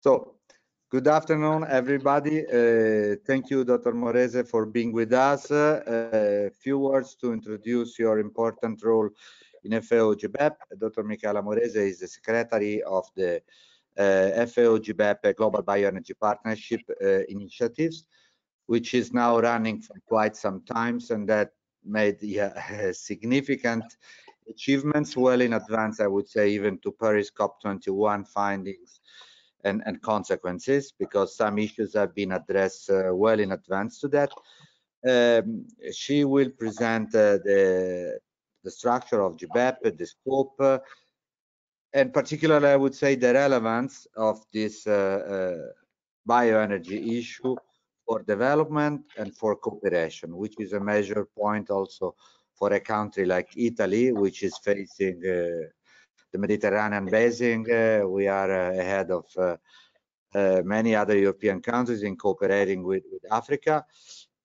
So, good afternoon, everybody. Thank you, Dr. Morese, for being with us. A few words to introduce your important role in FAO GBEP. Dr. Michela Morese is the Secretary of the FAO GBEP Global Bioenergy Partnership Initiatives, which is now running for quite some time, and that made significant achievements well in advance, I would say, even to Paris COP21 findings and consequences, because some issues have been addressed well in advance to that. She will present the structure of GBEP, the scope, and particularly, I would say, the relevance of this bioenergy issue for development and for cooperation, which is a major point also for a country like Italy, which is facing the Mediterranean basin. We are ahead of many other European countries in cooperating with Africa,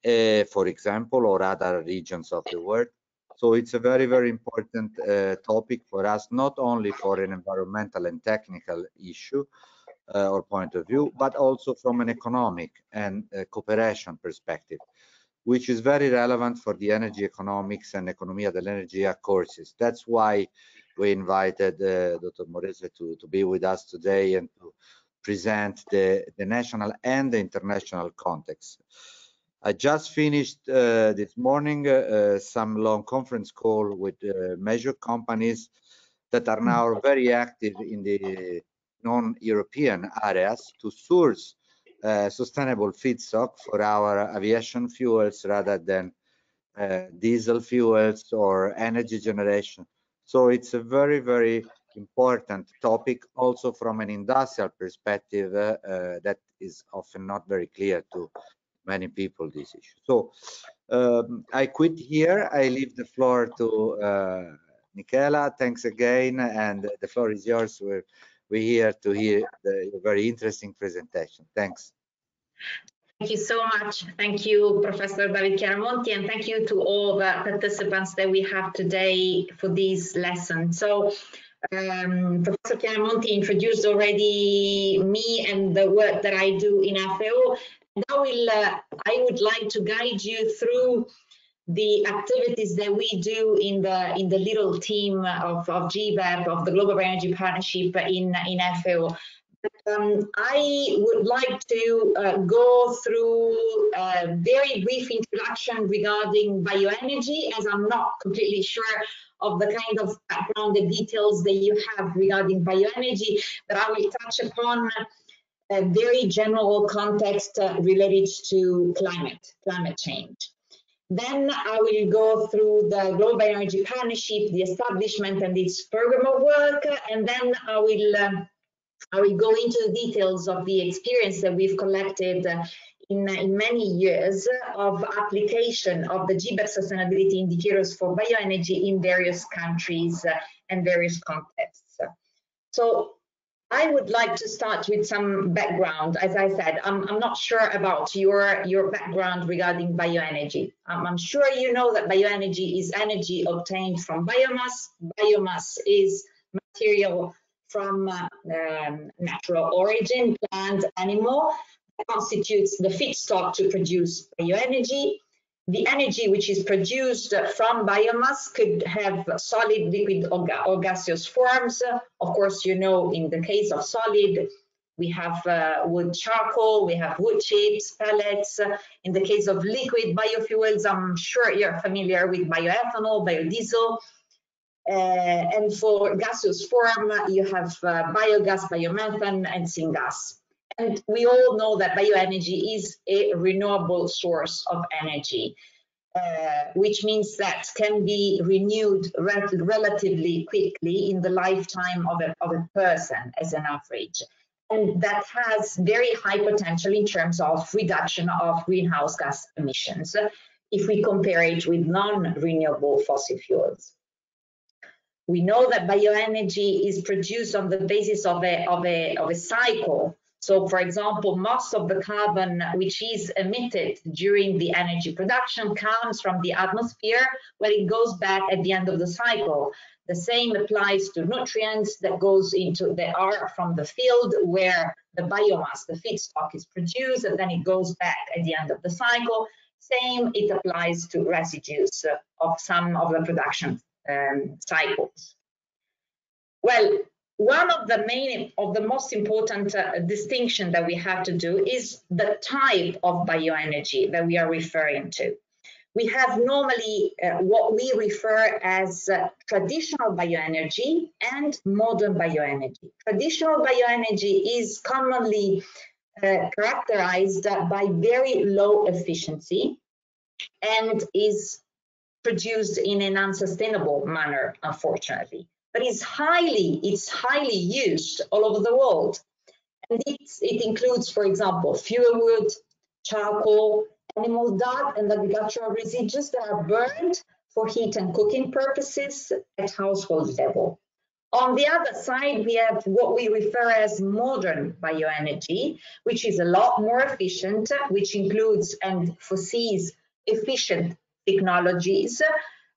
for example, or other regions of the world. So it's a very, very important topic for us, not only for an environmental and technical issue or point of view, but also from an economic and cooperation perspective, which is very relevant for the energy economics and Economia dell'Energia courses. That's why we invited Dr. Morese to be with us today and to present the national and the international context. I just finished this morning some long conference call with major companies that are now very active in the non-European areas to source sustainable feedstock for our aviation fuels rather than diesel fuels or energy generation. So it's a very, very important topic also from an industrial perspective that is often not very clear to many people, this issue. So I quit here. I leave the floor to Michela. Thanks again, and the floor is yours. We're here to hear the very interesting presentation. Thanks. Thank you so much. Thank you, Professor David Chiaramonti, and thank you to all the participants that we have today for this lesson. So Professor Chiaramonti introduced already me and the work that I do in FAO. And I would like to guide you through the activities that we do in the little team of GBEP, of the Global Bioenergy Partnership in FAO. I would like to go through a very brief introduction regarding bioenergy, as I'm not completely sure of the kind of background, the details that you have regarding bioenergy, but I will touch upon a very general context related to climate change. Then I will go through the Global Bioenergy Partnership, the establishment and its program of work, and then I will go into the details of the experience that we've collected in many years of application of the GBEP sustainability indicators for bioenergy in various countries and various contexts. So I would like to start with some background. As I said, I'm not sure about your background regarding bioenergy. I'm sure you know that bioenergy is energy obtained from biomass. Biomass is material from natural origin, plant, animal, that constitutes the feedstock to produce bioenergy. The energy which is produced from biomass could have solid, liquid, or gaseous forms. Of course, you know, in the case of solid, we have wood charcoal, we have wood chips, pellets. In the case of liquid biofuels, I'm sure you're familiar with bioethanol, biodiesel. And for gaseous form, you have biogas, biomethane, and syngas. And we all know that bioenergy is a renewable source of energy, which means that can be renewed relatively quickly in the lifetime of a person as an average. And that has very high potential in terms of reduction of greenhouse gas emissions if we compare it with non-renewable fossil fuels. We know that bioenergy is produced on the basis of a cycle. So, for example, most of the carbon which is emitted during the energy production comes from the atmosphere, where it goes back at the end of the cycle. The same applies to nutrients that are from the field where the biomass, the feedstock, is produced, and then it goes back at the end of the cycle. Same, it applies to residues of some of the production cycles. Well, one of the most important distinction that we have to do is the type of bioenergy that we are referring to. We have normally what we refer as traditional bioenergy and modern bioenergy. Traditional bioenergy is commonly characterized by very low efficiency and is produced in an unsustainable manner, unfortunately. But it's highly used all over the world. And it includes, for example, fuel wood, charcoal, animal dung, and agricultural residues that are burned for heat and cooking purposes at household level. On the other side, we have what we refer as modern bioenergy, which is a lot more efficient, which includes and foresees efficient technologies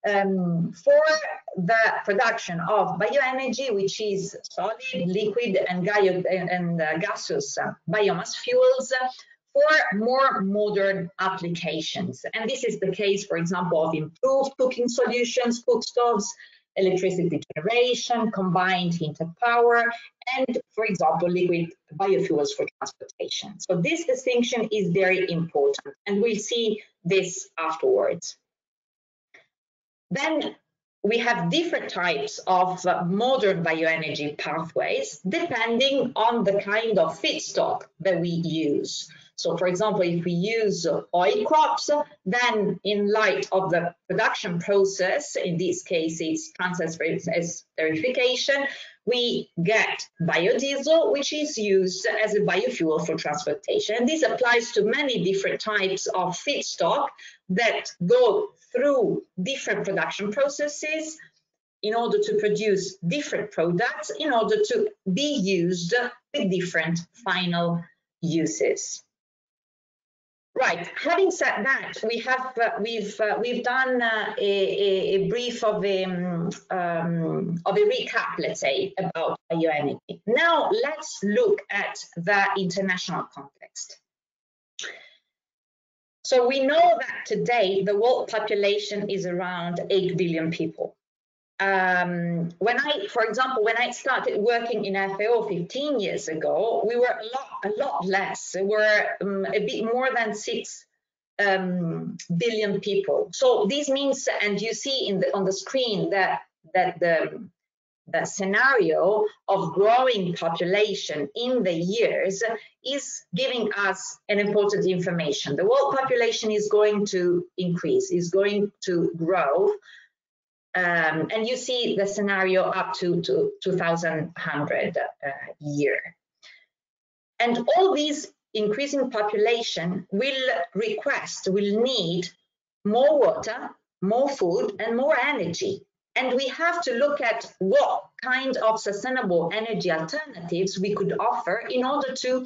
for the production of bioenergy, which is solid, liquid, and gaseous biomass fuels for more modern applications. And this is the case, for example, of improved cooking solutions, cookstoves, electricity generation, combined heat and power, and, for example, liquid biofuels for transportation. So this distinction is very important, and we'll see this afterwards. Then we have different types of modern bioenergy pathways depending on the kind of feedstock that we use. So, for example, if we use oil crops, then in light of the production process, in this case it's transesterification, we get biodiesel, which is used as a biofuel for transportation. And this applies to many different types of feedstock that go through different production processes in order to produce different products, in order to be used with different final uses. Right. Having said that, we've done a brief of a recap, let's say, about bioenergy. Now let's look at the international context. So we know that today the world population is around 8 billion people. For example, when I started working in FAO 15 years ago, we were a lot less. We were a bit more than 6 billion people. So this means, and you see on the screen that the scenario of growing population in the years is giving us an important information. The world population is going to increase, is going to grow. And you see the scenario up to 2100 year. And all these increasing population will need more water, more food, and more energy. And we have to look at what kind of sustainable energy alternatives we could offer in order to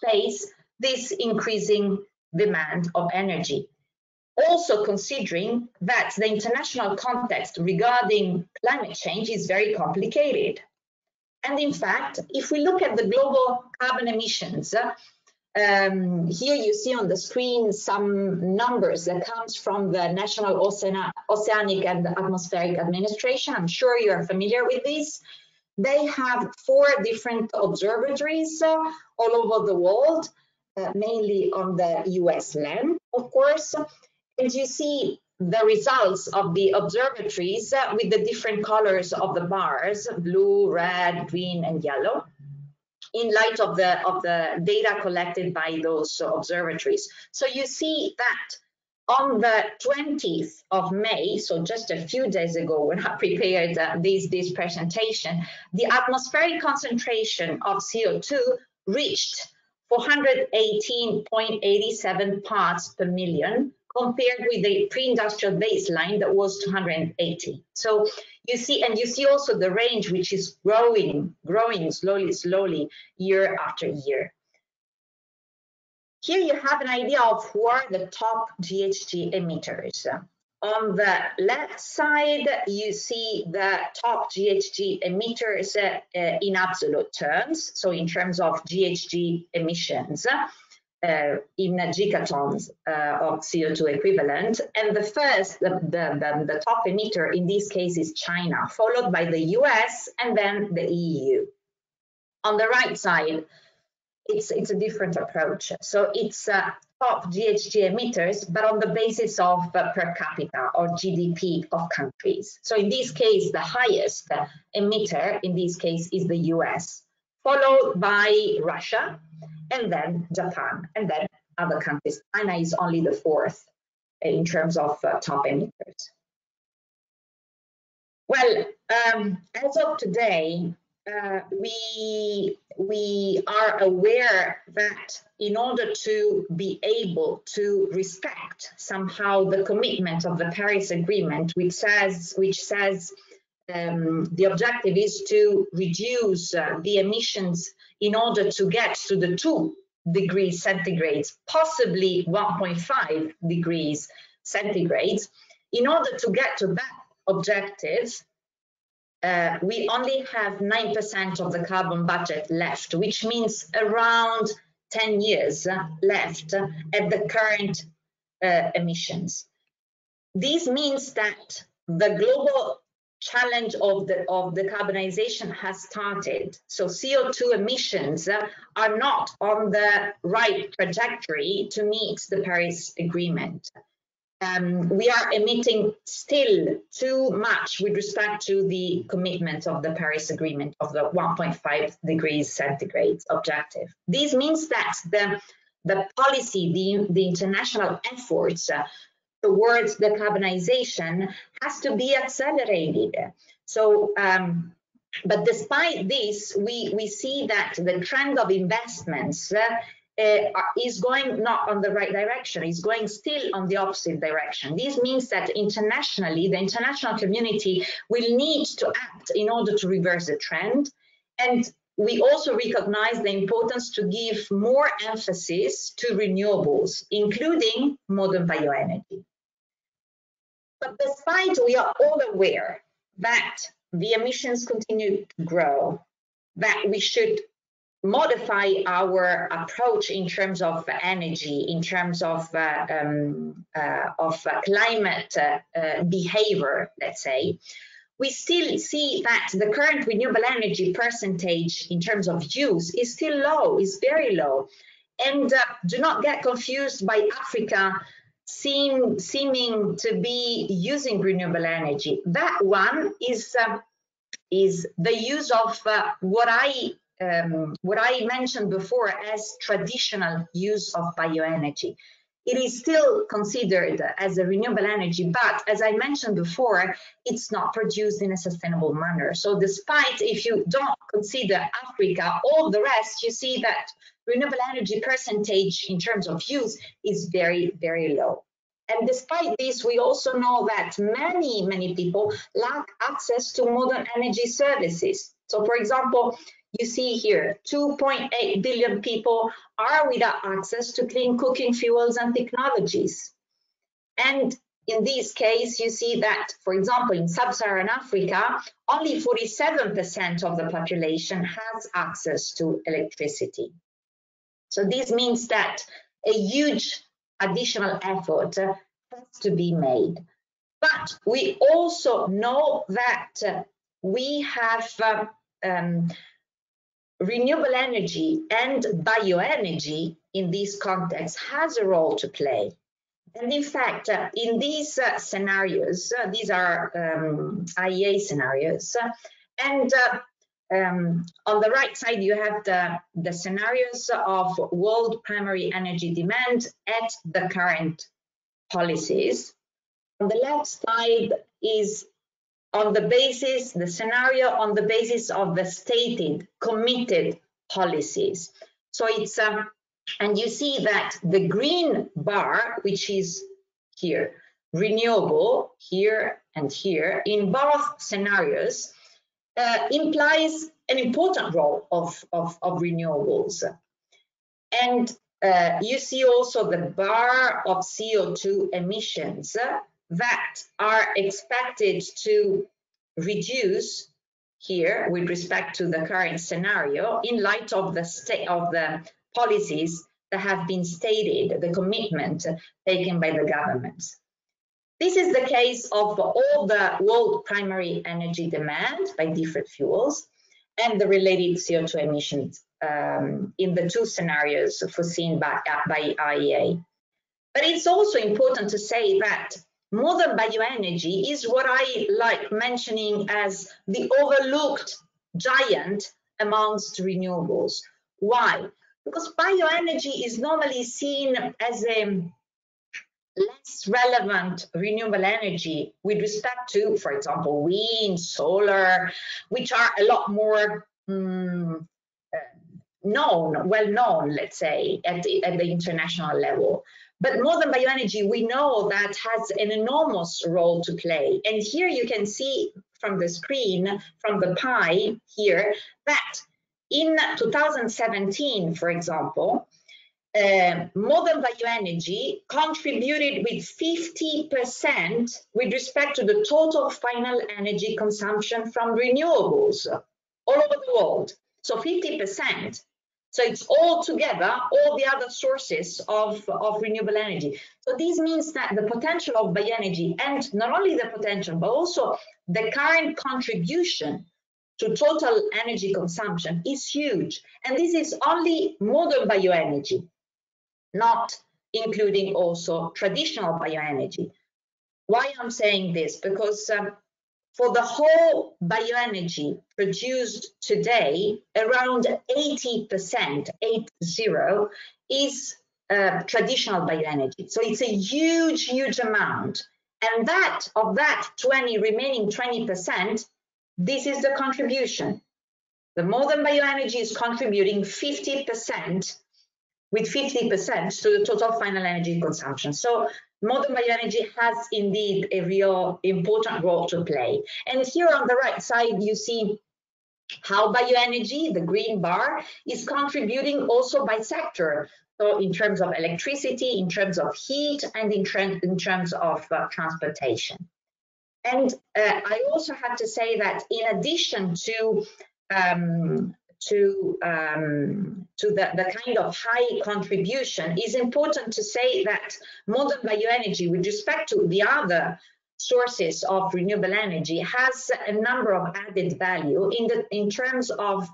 face this increasing demand of energy. Also considering that the international context regarding climate change is very complicated. And in fact, if we look at the global carbon emissions, here you see on the screen some numbers that comes from the National Oceanic and Atmospheric Administration. I'm sure you are familiar with this. They have 4 different observatories all over the world, mainly on the US land, of course. And you see the results of the observatories with the different colors of the bars, blue, red, green, and yellow, in light of the data collected by those observatories. So you see that on the 20th of May, so just a few days ago when I prepared this presentation, the atmospheric concentration of CO2 reached 418.87 parts per million, compared with the pre-industrial baseline that was 280. So you see, and you see also the range, which is growing slowly year after year. Here you have an idea of who are the top GHG emitters. On the left side, you see the top GHG emitters in absolute terms, so in terms of GHG emissions in gigatons of CO2 equivalent. And the first, the top emitter in this case is China, followed by the US and then the EU. On the right side, it's a different approach. So it's top GHG emitters, but on the basis of per capita or GDP of countries. So in this case, the highest emitter in this case is the US, followed by Russia, and then Japan, and then other countries. China is only the fourth in terms of top emitters. Well, as of today, we are aware that in order to be able to respect somehow the commitment of the Paris Agreement, which says the objective is to reduce the emissions in order to get to the 2 degrees centigrade, possibly 1.5 degrees centigrade. In order to get to that objective, we only have 9% of the carbon budget left, which means around 10 years left at the current emissions. This means that the global challenge of decarbonization has started. So CO2 emissions are not on the right trajectory to meet the Paris Agreement. We are emitting still too much with respect to the commitment of the Paris Agreement of the 1.5 degrees centigrade objective. This means that the policy, the international efforts towards decarbonization has to be accelerated. So, but despite this, we see that the trend of investments is going not on the right direction, is going still on the opposite direction. This means that internationally, the international community will need to act in order to reverse the trend. And we also recognize the importance to give more emphasis to renewables, including modern bioenergy. But despite we are all aware that the emissions continue to grow, that we should modify our approach in terms of energy, in terms of climate behavior, let's say, we still see that the current renewable energy percentage in terms of use is still low, is very low. And do not get confused by Africa seeming to be using renewable energy. That one is the use of what I mentioned before as traditional use of bioenergy. It is still considered as a renewable energy, but as I mentioned before, it's not produced in a sustainable manner. So despite if you don't consider Africa, all the rest, you see that renewable energy percentage in terms of use is very, very low. And despite this, we also know that many people lack access to modern energy services. So for example, you see here, 2.8 billion people are without access to clean cooking fuels and technologies. And in this case, you see that, for example, in sub-Saharan Africa, only 47% of the population has access to electricity. So this means that a huge additional effort has to be made. But we also know that we have renewable energy and bioenergy in this context has a role to play. And in fact, in these scenarios, these are IEA scenarios, and on the right side, you have the scenarios of world primary energy demand at the current policies. On the left side is the scenario on the basis of the stated, committed policies. So it's, and you see that the green bar, which is here, renewable here and here, in both scenarios, implies an important role of renewables. And you see also the bar of CO2 emissions that are expected to reduce here with respect to the current scenario in light of the policies that have been stated, the commitment taken by the governments. This is the case of all the world primary energy demand by different fuels and the related CO2 emissions in the two scenarios foreseen by IEA. But it's also important to say that modern bioenergy is what I like mentioning as the overlooked giant amongst renewables. Why? Because bioenergy is normally seen as a less relevant renewable energy with respect to, for example, wind, solar, which are a lot more well known, let's say, at the international level. But modern bioenergy, we know that has an enormous role to play. And here you can see from the screen, from the pie here, that in 2017, for example, modern bioenergy contributed with 50% with respect to the total final energy consumption from renewables all over the world. So 50%. So it's all together, all the other sources of renewable energy. So this means that the potential of bioenergy, and not only the potential, but also the current contribution to total energy consumption is huge. And this is only modern bioenergy, not including also traditional bioenergy. Why I'm saying this? Because for the whole bioenergy produced today, around 80%, 80, is traditional bioenergy. So it's a huge, huge amount. And that, of that remaining 20%, this is the contribution. The modern bioenergy is contributing 50%, with 50% to the total final energy consumption. So modern bioenergy has indeed a real important role to play. And here on the right side, you see how bioenergy, the green bar, is contributing also by sector. So in terms of electricity, in terms of heat, and in terms of transportation. And I also have to say that in addition to the kind of high contribution, it's important to say that modern bioenergy, with respect to the other sources of renewable energy, has a number of added value in terms of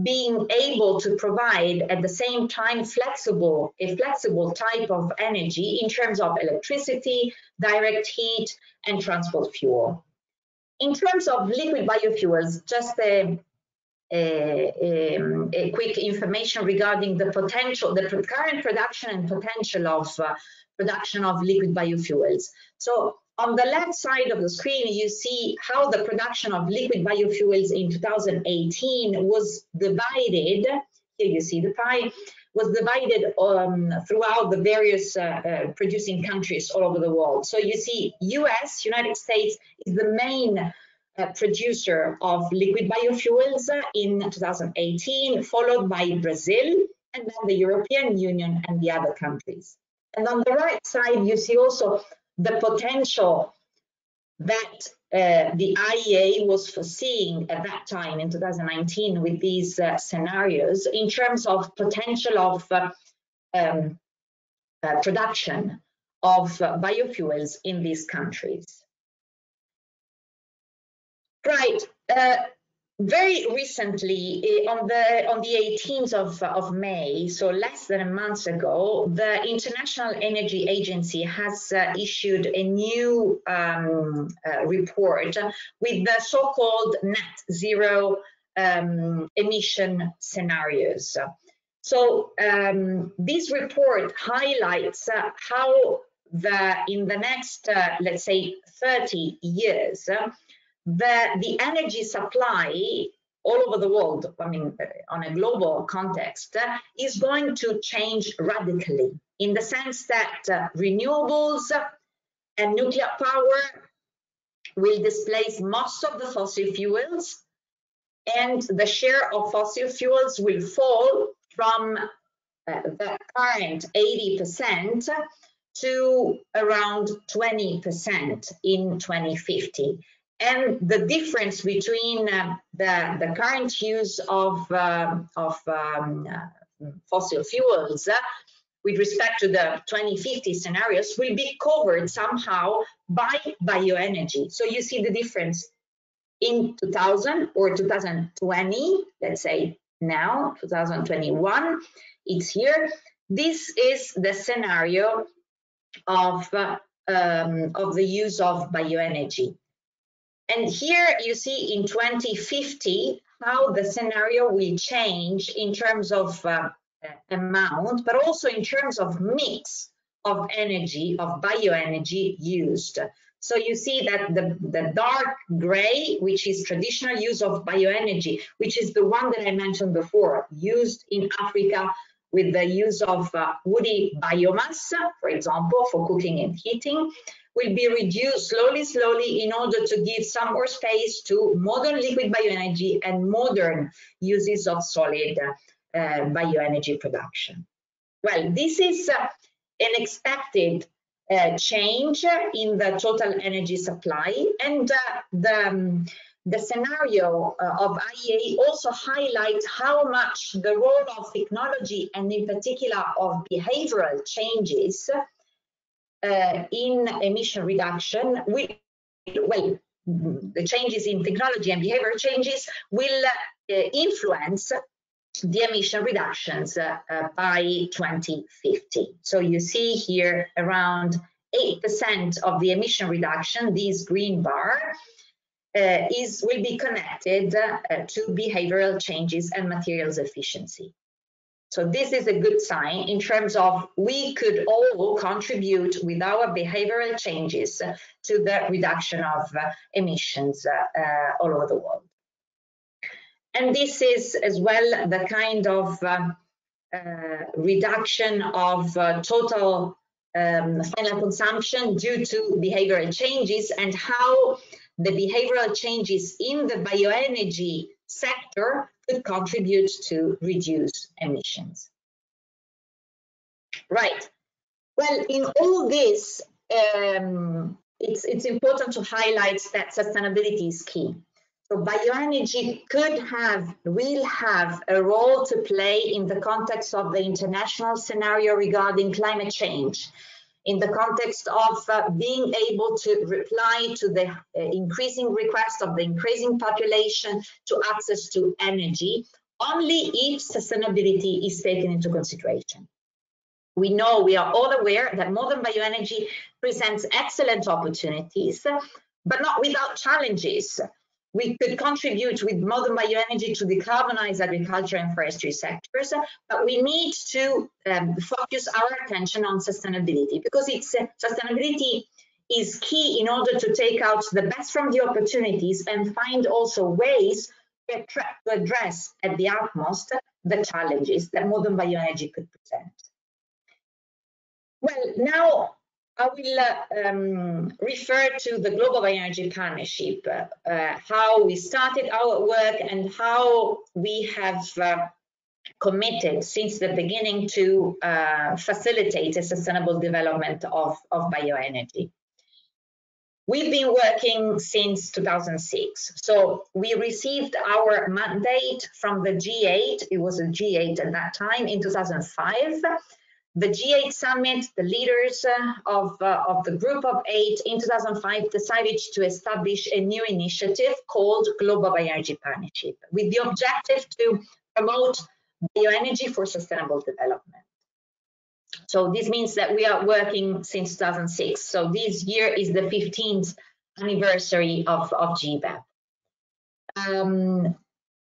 being able to provide at the same time a flexible type of energy in terms of electricity, direct heat, and transport fuel. In terms of liquid biofuels, just a quick information regarding the potential, the current production and potential of production of liquid biofuels. So on the left side of the screen, you see how the production of liquid biofuels in 2018 was divided. Here you see the pie, was divided throughout the various producing countries all over the world. So you see US, United States, is the main producer of liquid biofuels in 2018, followed by Brazil, and then the European Union and the other countries. And on the right side, you see also the potential that the IEA was foreseeing at that time in 2019 with these scenarios in terms of potential of production of biofuels in these countries. Right. Very recently, on the 18th of May, so less than a month ago, the International Energy Agency has issued a new report with the so-called net zero emission scenarios. So this report highlights how in the next, let's say, 30 years, the energy supply all over the world, I mean, on a global context, is going to change radically in the sense that renewables and nuclear power will displace most of the fossil fuels, and the share of fossil fuels will fall from the current 80% to around 20% in 2050. And the difference between the current use of fossil fuels with respect to the 2050 scenarios will be covered somehow by bioenergy. So you see the difference in 2000 or 2020, let's say now, 2021, it's here. This is the scenario of the use of bioenergy. And here you see in 2050 how the scenario will change in terms of amount, but also in terms of mix of energy, of bioenergy used. So you see that the dark gray, which is traditional use of bioenergy, which is the one that I mentioned before, used in Africa with the use of woody biomass, for example, for cooking and heating, will be reduced slowly in order to give some more space to modern liquid bioenergy and modern uses of solid bioenergy production. Well, this is an expected change in the total energy supply, and the scenario of IEA also highlights how much the role of technology, and in particular of behavioral changes in emission reduction, the changes in technology and behavioral changes will influence the emission reductions by 2050. So you see here around 8% of the emission reduction, this green bar, will be connected to behavioral changes and materials efficiency. So this is a good sign in terms of we could all contribute with our behavioral changes to the reduction of emissions all over the world. And this is as well the kind of reduction of total final consumption due to behavioral changes, and how the behavioral changes in the bioenergy sector could contribute to reduce emissions. Right. Well, in all this, it's important to highlight that sustainability is key. So bioenergy will have a role to play in the context of the international scenario regarding climate change, in the context of being able to reply to the increasing request of the increasing population to access to energy, only if sustainability is taken into consideration. We are all aware that modern bioenergy presents excellent opportunities, but not without challenges. We could contribute with modern bioenergy to decarbonize agriculture and forestry sectors, but we need to focus our attention on sustainability, because sustainability is key in order to take out the best from the opportunities and find also ways to address at the utmost the challenges that modern bioenergy could present. Well, now I will refer to the Global Bioenergy Partnership, how we started our work and how we have committed since the beginning to facilitate a sustainable development of bioenergy. We've been working since 2006. So we received our mandate from the G8, it was a G8 at that time, in 2005. The G8 summit, the leaders of the group of 8 in 2005 decided to establish a new initiative called Global Bioenergy Partnership, with the objective to promote bioenergy for sustainable development. So this means that we are working since 2006. So this year is the 15th anniversary of GBEP.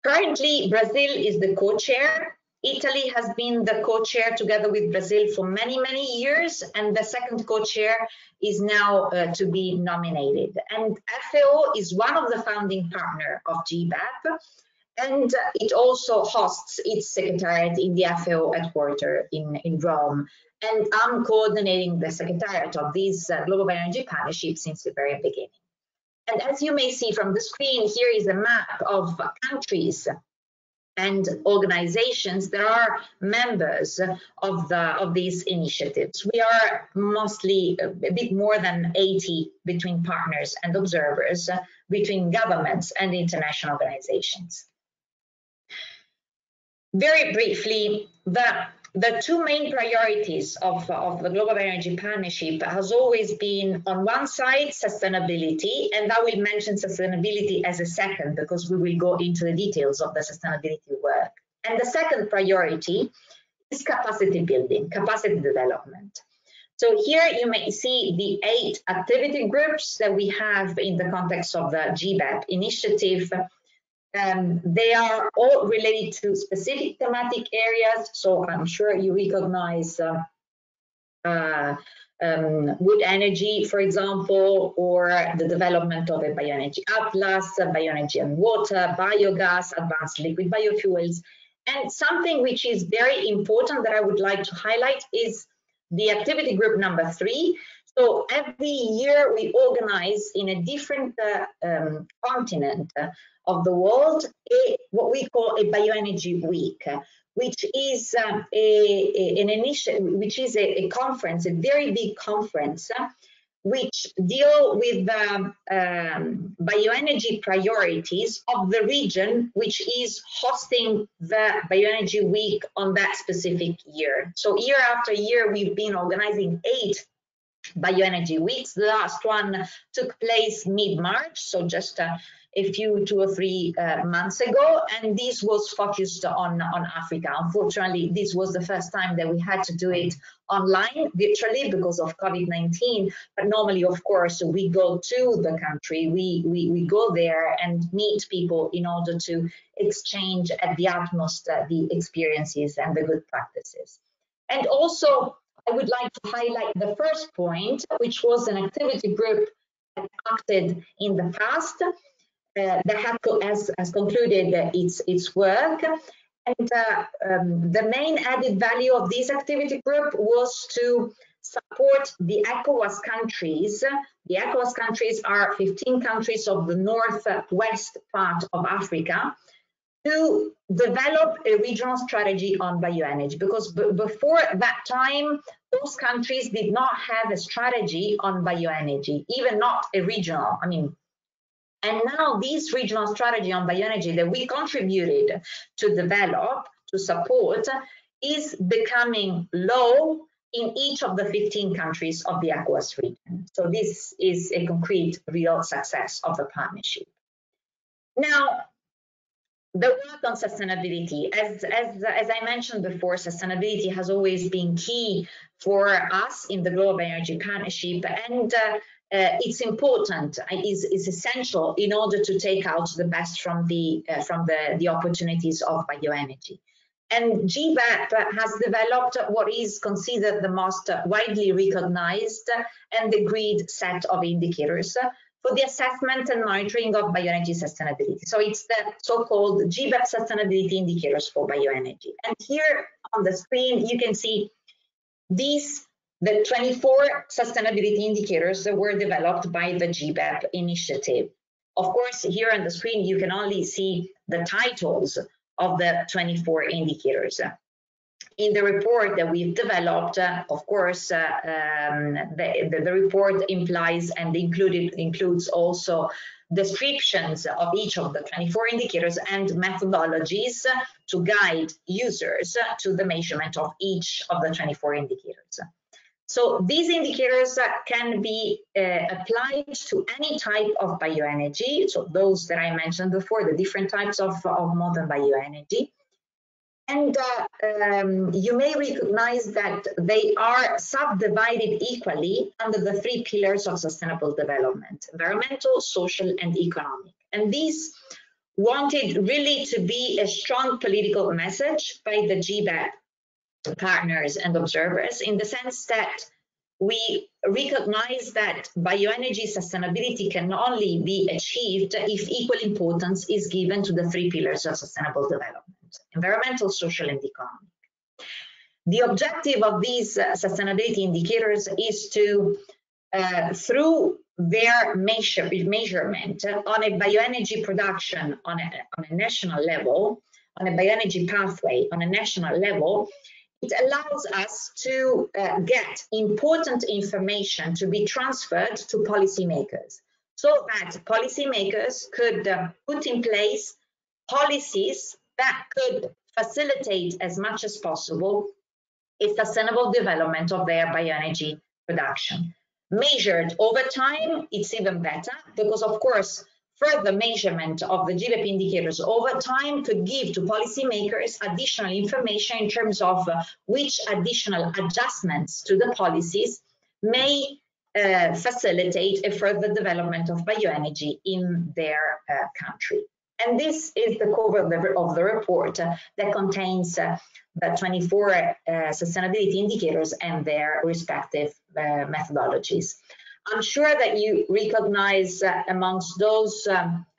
Currently, Brazil is the co-chair. Italy has been the co-chair together with Brazil for many, many years, and the second co-chair is now to be nominated. And FAO is one of the founding partners of GBEP, And it also hosts its secretariat in the FAO headquarters in Rome. And I'm coordinating the secretariat of this Global Bioenergy Partnership since the very beginning. And as you may see from the screen, here is a map of countries and organizations that are members of these initiatives. We are mostly a bit more than 80 between partners and observers, between governments and international organizations. Very briefly, the two main priorities of the Global Bioenergy Partnership has always been, on one side, sustainability, and I will mention sustainability as a second because we will go into the details of the sustainability work. And the second priority is capacity building, capacity development. So here you may see the 8 activity groups that we have in the context of the GBEP initiative. They are all related to specific thematic areas, so I'm sure you recognize wood energy, for example, or the development of a bioenergy atlas, bioenergy and water, biogas, advanced liquid biofuels. And something which is very important that I would like to highlight is the activity group number 3. So every year we organize in a different continent of the world what we call a bioenergy week, which is an initiative, which is a conference, a very big conference, which deal with the bioenergy priorities of the region which is hosting the bioenergy week on that specific year. So year after year we've been organizing 8 bioenergy weeks. The last one took place mid-March, so just a few 2 or 3 months ago, and this was focused on Africa. Unfortunately, this was the first time that we had to do it online, virtually, because of COVID-19. But normally, of course, we go to the country, we go there and meet people in order to exchange at the utmost the experiences and the good practices. And also, I would like to highlight the first point, which was an activity group that acted in the past, that has concluded its work. And the main added value of this activity group was to support the ECOWAS countries. The ECOWAS countries are 15 countries of the northwest part of Africa, to develop a regional strategy on bioenergy, because before that time, those countries did not have a strategy on bioenergy, even not a regional, and now this regional strategy on bioenergy that we contributed to develop, to support, is becoming law in each of the 15 countries of the ECOWAS region. So this is a concrete, real success of the partnership. Now, the work on sustainability, as I mentioned before, sustainability has always been key for us in the Global Bioenergy Partnership, and it's important, is essential in order to take out the best from the opportunities of bioenergy. And GBEP has developed what is considered the most widely recognized and agreed set of indicators for the assessment and monitoring of bioenergy sustainability. So it's the so-called GBEP sustainability indicators for bioenergy. And here on the screen, you can see the 24 sustainability indicators that were developed by the GBEP initiative. Of course, here on the screen, you can only see the titles of the 24 indicators. In the report that we've developed, of course, the report implies and includes also descriptions of each of the 24 indicators and methodologies to guide users to the measurement of each of the 24 indicators. So these indicators can be applied to any type of bioenergy, so those that I mentioned before, the different types of modern bioenergy. And you may recognize that they are subdivided equally under the 3 pillars of sustainable development: environmental, social, and economic. And these wanted really to be a strong political message by the GBEP partners and observers, in the sense that we recognize that bioenergy sustainability can only be achieved if equal importance is given to the 3 pillars of sustainable development: environmental, social, and economic. The objective of these sustainability indicators is to, through their measurement on a bioenergy production on a national level, on a bioenergy pathway on a national level, it allows us to get important information to be transferred to policymakers, so that policymakers could put in place policies that could facilitate as much as possible a sustainable development of their bioenergy production. Measured over time, it's even better, because of course further measurement of the GBEP indicators over time could give to policymakers additional information in terms of which additional adjustments to the policies may facilitate a further development of bioenergy in their country. And this is the cover of the report that contains the 24 sustainability indicators and their respective methodologies. I'm sure that you recognize amongst those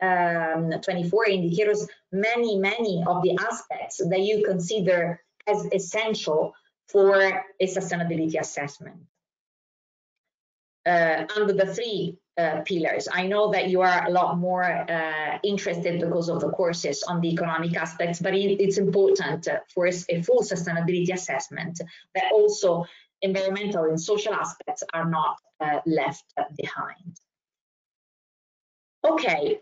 24 indicators many of the aspects that you consider as essential for a sustainability assessment. Under the 3 pillars, I know that you are a lot more interested because of the courses on the economic aspects, but it's important for a full sustainability assessment that also environmental and social aspects are not left behind. Okay,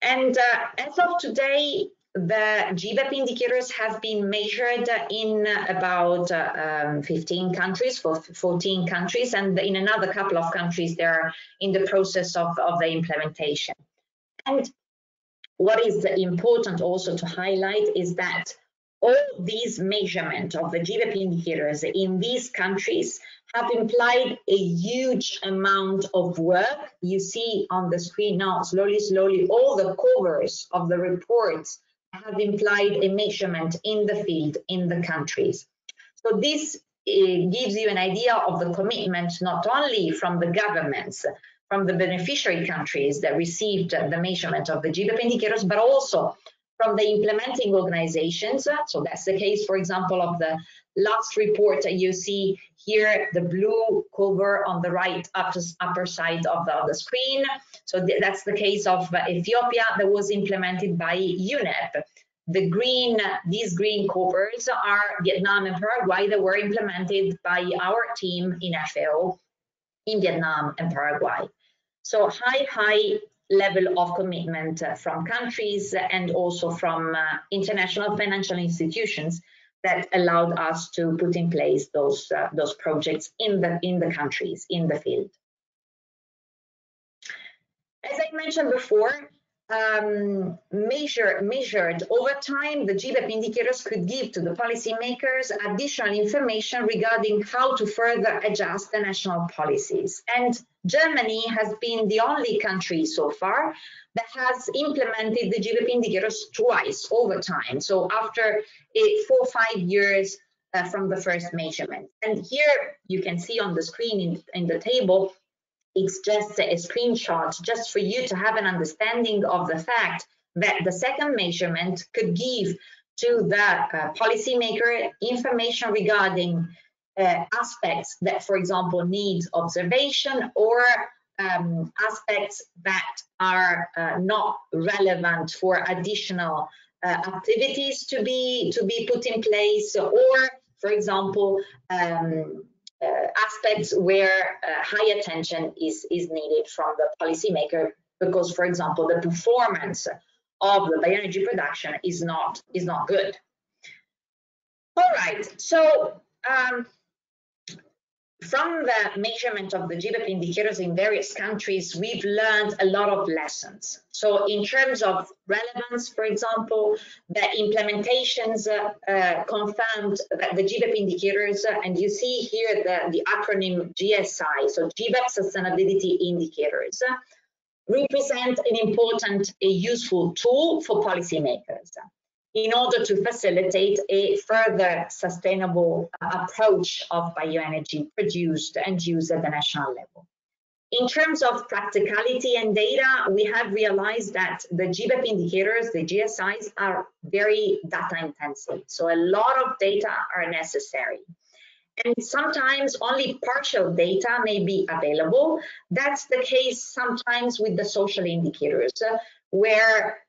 and as of today, the GBEP indicators have been measured in about 15 countries, 14 countries, and in another couple of countries they're in the process of the implementation. And what is important also to highlight is that all these measurement of the GBEP indicators in these countries have implied a huge amount of work. You see on the screen now, slowly, all the covers of the reports have implied a measurement in the field, in the countries. So this gives you an idea of the commitment, not only from the governments, from the beneficiary countries that received the measurement of the GBEP indicators, but also from the implementing organizations. So that's the case, for example, of the last report that you see here, the blue cover on the right upper side of the screen. So that's the case of Ethiopia that was implemented by UNEP. The green, these green covers are Vietnam and Paraguay that were implemented by our team in FAO in Vietnam and Paraguay. So high level of commitment from countries and also from international financial institutions that allowed us to put in place those projects in the countries, in the field. As I mentioned before, measured over time, the GBEP indicators could give to the policymakers additional information regarding how to further adjust the national policies. And Germany has been the only country so far that has implemented the GBEP indicators twice over time. So after 4 or 5 years from the first measurement. And here you can see on the screen in the table, it's just a screenshot just for you to have an understanding of the fact that the second measurement could give to the policymaker information regarding aspects that, for example, need observation, or aspects that are not relevant for additional activities to be put in place, or, for example, aspects where high attention is needed from the policymaker, because, for example, the performance of the bioenergy production is not good. All right, so from the measurement of the GBEP indicators in various countries, we've learned a lot of lessons. So in terms of relevance, for example, the implementations confirmed that the GBEP indicators, and you see here the acronym GSI, so GBEP Sustainability Indicators, represent an important, a useful tool for policymakers. in order to facilitate a further sustainable approach of bioenergy produced and used at the national level. In terms of practicality and data, we have realized that the GBEP indicators, the GSIs, are very data intensive. So a lot of data are necessary. And sometimes only partial data may be available. That's the case sometimes with the social indicators, where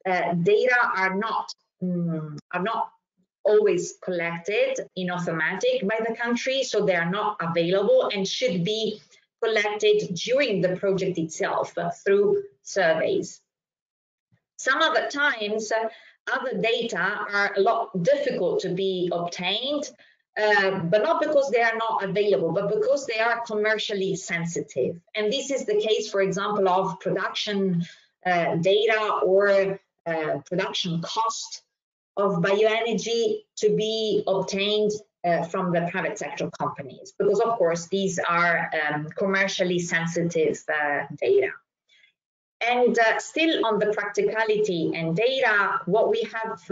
data are not always collected in automatic by the country, so they are not available and should be collected during the project itself through surveys. Some of the times, other data are a lot difficult to be obtained, but not because they are not available, but because they are commercially sensitive. And this is the case, for example, of production data or production cost of bioenergy to be obtained from the private sector companies, because of course these are commercially sensitive data. And still on the practicality and data, what we have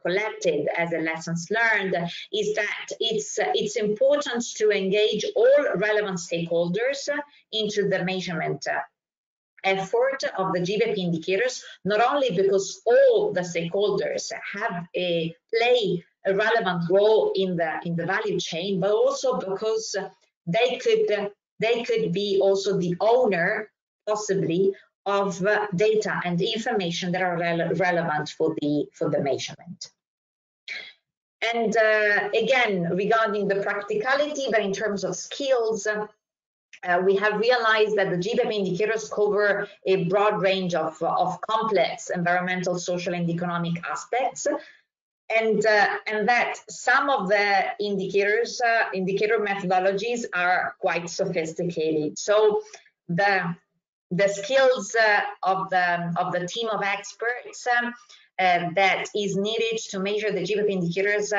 collected as a lessons learned is that it's important to engage all relevant stakeholders into the measurement effort of the GBEP indicators, not only because all the stakeholders play a relevant role in the value chain, but also because they could be also the owner, possibly, of data and information that are relevant for the measurement. And again, regarding the practicality, but in terms of skills, we have realized that the GBEP indicators cover a broad range of complex environmental, social, and economic aspects, and that some of the indicator methodologies are quite sophisticated. So the skills of the team of experts that is needed to measure the GBEP indicators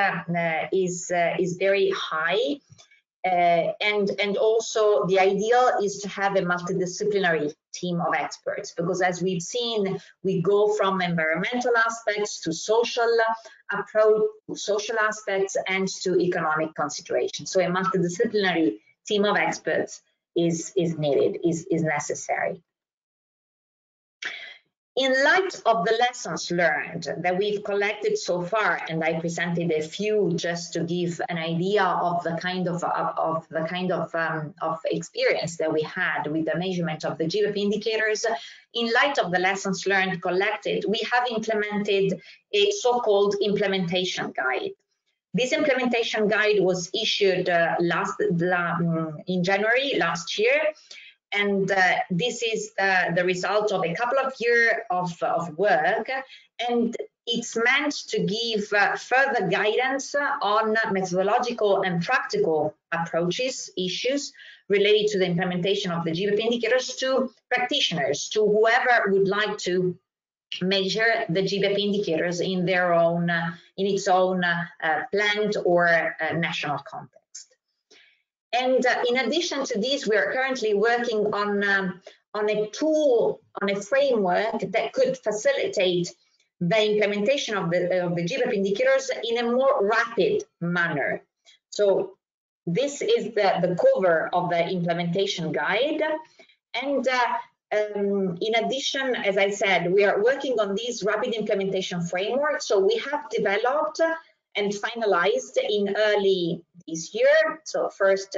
is very high. And also the ideal is to have a multidisciplinary team of experts, because as we've seen, we go from environmental aspects to social approach, to social aspects, and to economic considerations. So a multidisciplinary team of experts is needed, is necessary. In light of the lessons learned that we've collected so far, and I presented a few just to give an idea of the kind of experience that we had with the measurement of the GBEP indicators. In light of the lessons learned collected, we have implemented a so-called implementation guide. This implementation guide was issued in January last year. And this is the result of a couple of years of work, and it's meant to give further guidance on methodological and practical approaches, issues related to the implementation of the GBEP indicators to practitioners, to whoever would like to measure the GBEP indicators in their own, in its own plant or national context. And in addition to this, we are currently working on a tool, on a framework that could facilitate the implementation of the GBEP indicators in a more rapid manner. So this is the cover of the implementation guide. And in addition, as I said, we are working on this rapid implementation framework. So we have developed and finalized in early this year, so first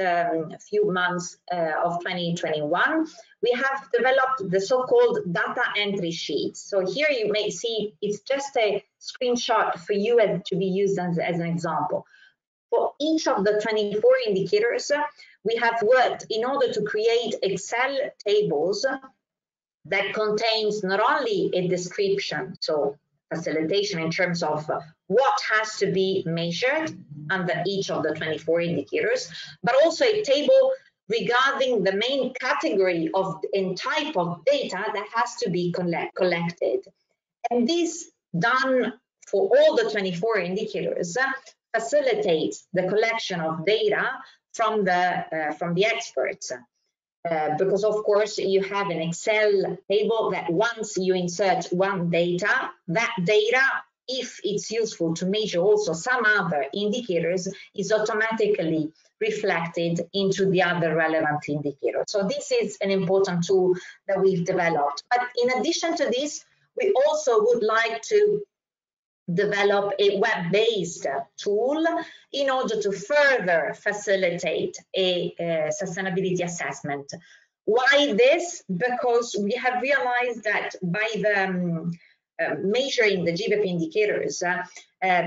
few months of 2021, we have developed the so-called data entry sheet. So here you may see it's just a screenshot for you to be used as an example. For each of the 24 indicators, we have worked in order to create Excel tables that contains not only a description, so facilitation in terms of what has to be measured under each of the 24 indicators, but also a table regarding the main category of and type of data that has to be collected. And this, done for all the 24 indicators, facilitates the collection of data from the experts. because of course you have an Excel table that once you insert one data, that data, if it's useful to measure also some other indicators, is automatically reflected into the other relevant indicators. So this is an important tool that we've developed. But in addition to this, we also would like to develop a web-based tool in order to further facilitate a sustainability assessment. Why this? Because we have realized that by the measuring the GBEP indicators,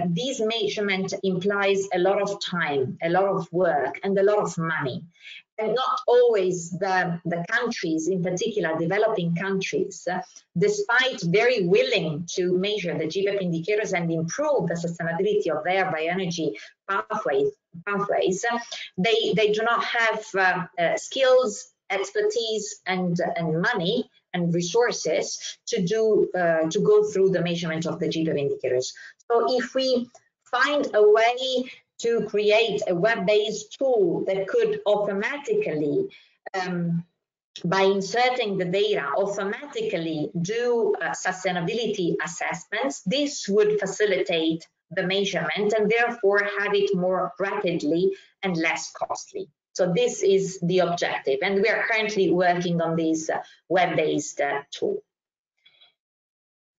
this measurement implies a lot of time, a lot of work, and a lot of money. And not always the countries, in particular developing countries, despite very willing to measure the GBEP indicators and improve the sustainability of their bioenergy pathways, they do not have skills, expertise, and money and resources to go through the measurement of the GBEP indicators. So if we find a way to create a web-based tool that could automatically, by inserting the data, automatically do sustainability assessments, this would facilitate the measurement and therefore have it more rapidly and less costly. So this is the objective, and we are currently working on this web-based tool.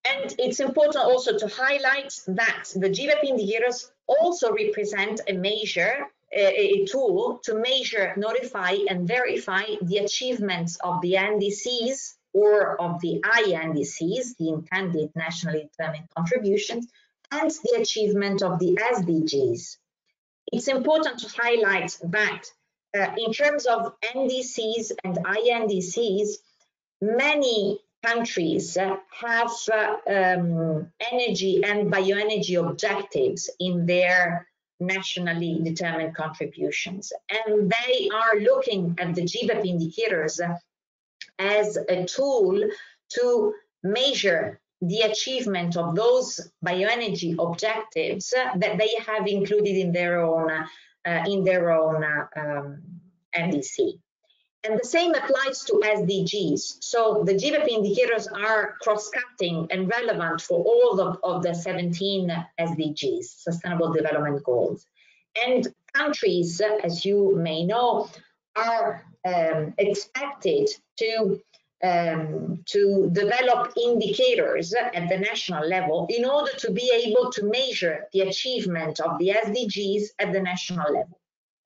And it's important also to highlight that the GBEP indicators also represent a tool to measure, notify, and verify the achievements of the NDCs or of the INDCs, the intended nationally determined contributions, and the achievement of the SDGs. It's important to highlight that in terms of NDCs and INDCs, many countries have energy and bioenergy objectives in their nationally determined contributions. And they are looking at the GBEP indicators as a tool to measure the achievement of those bioenergy objectives that they have included in their own NDC. And the same applies to SDGs. So the GBEP indicators are cross-cutting and relevant for all of the 17 SDGs, Sustainable Development Goals. And countries, as you may know, are expected to develop indicators at the national level in order to be able to measure the achievement of the SDGs at the national level.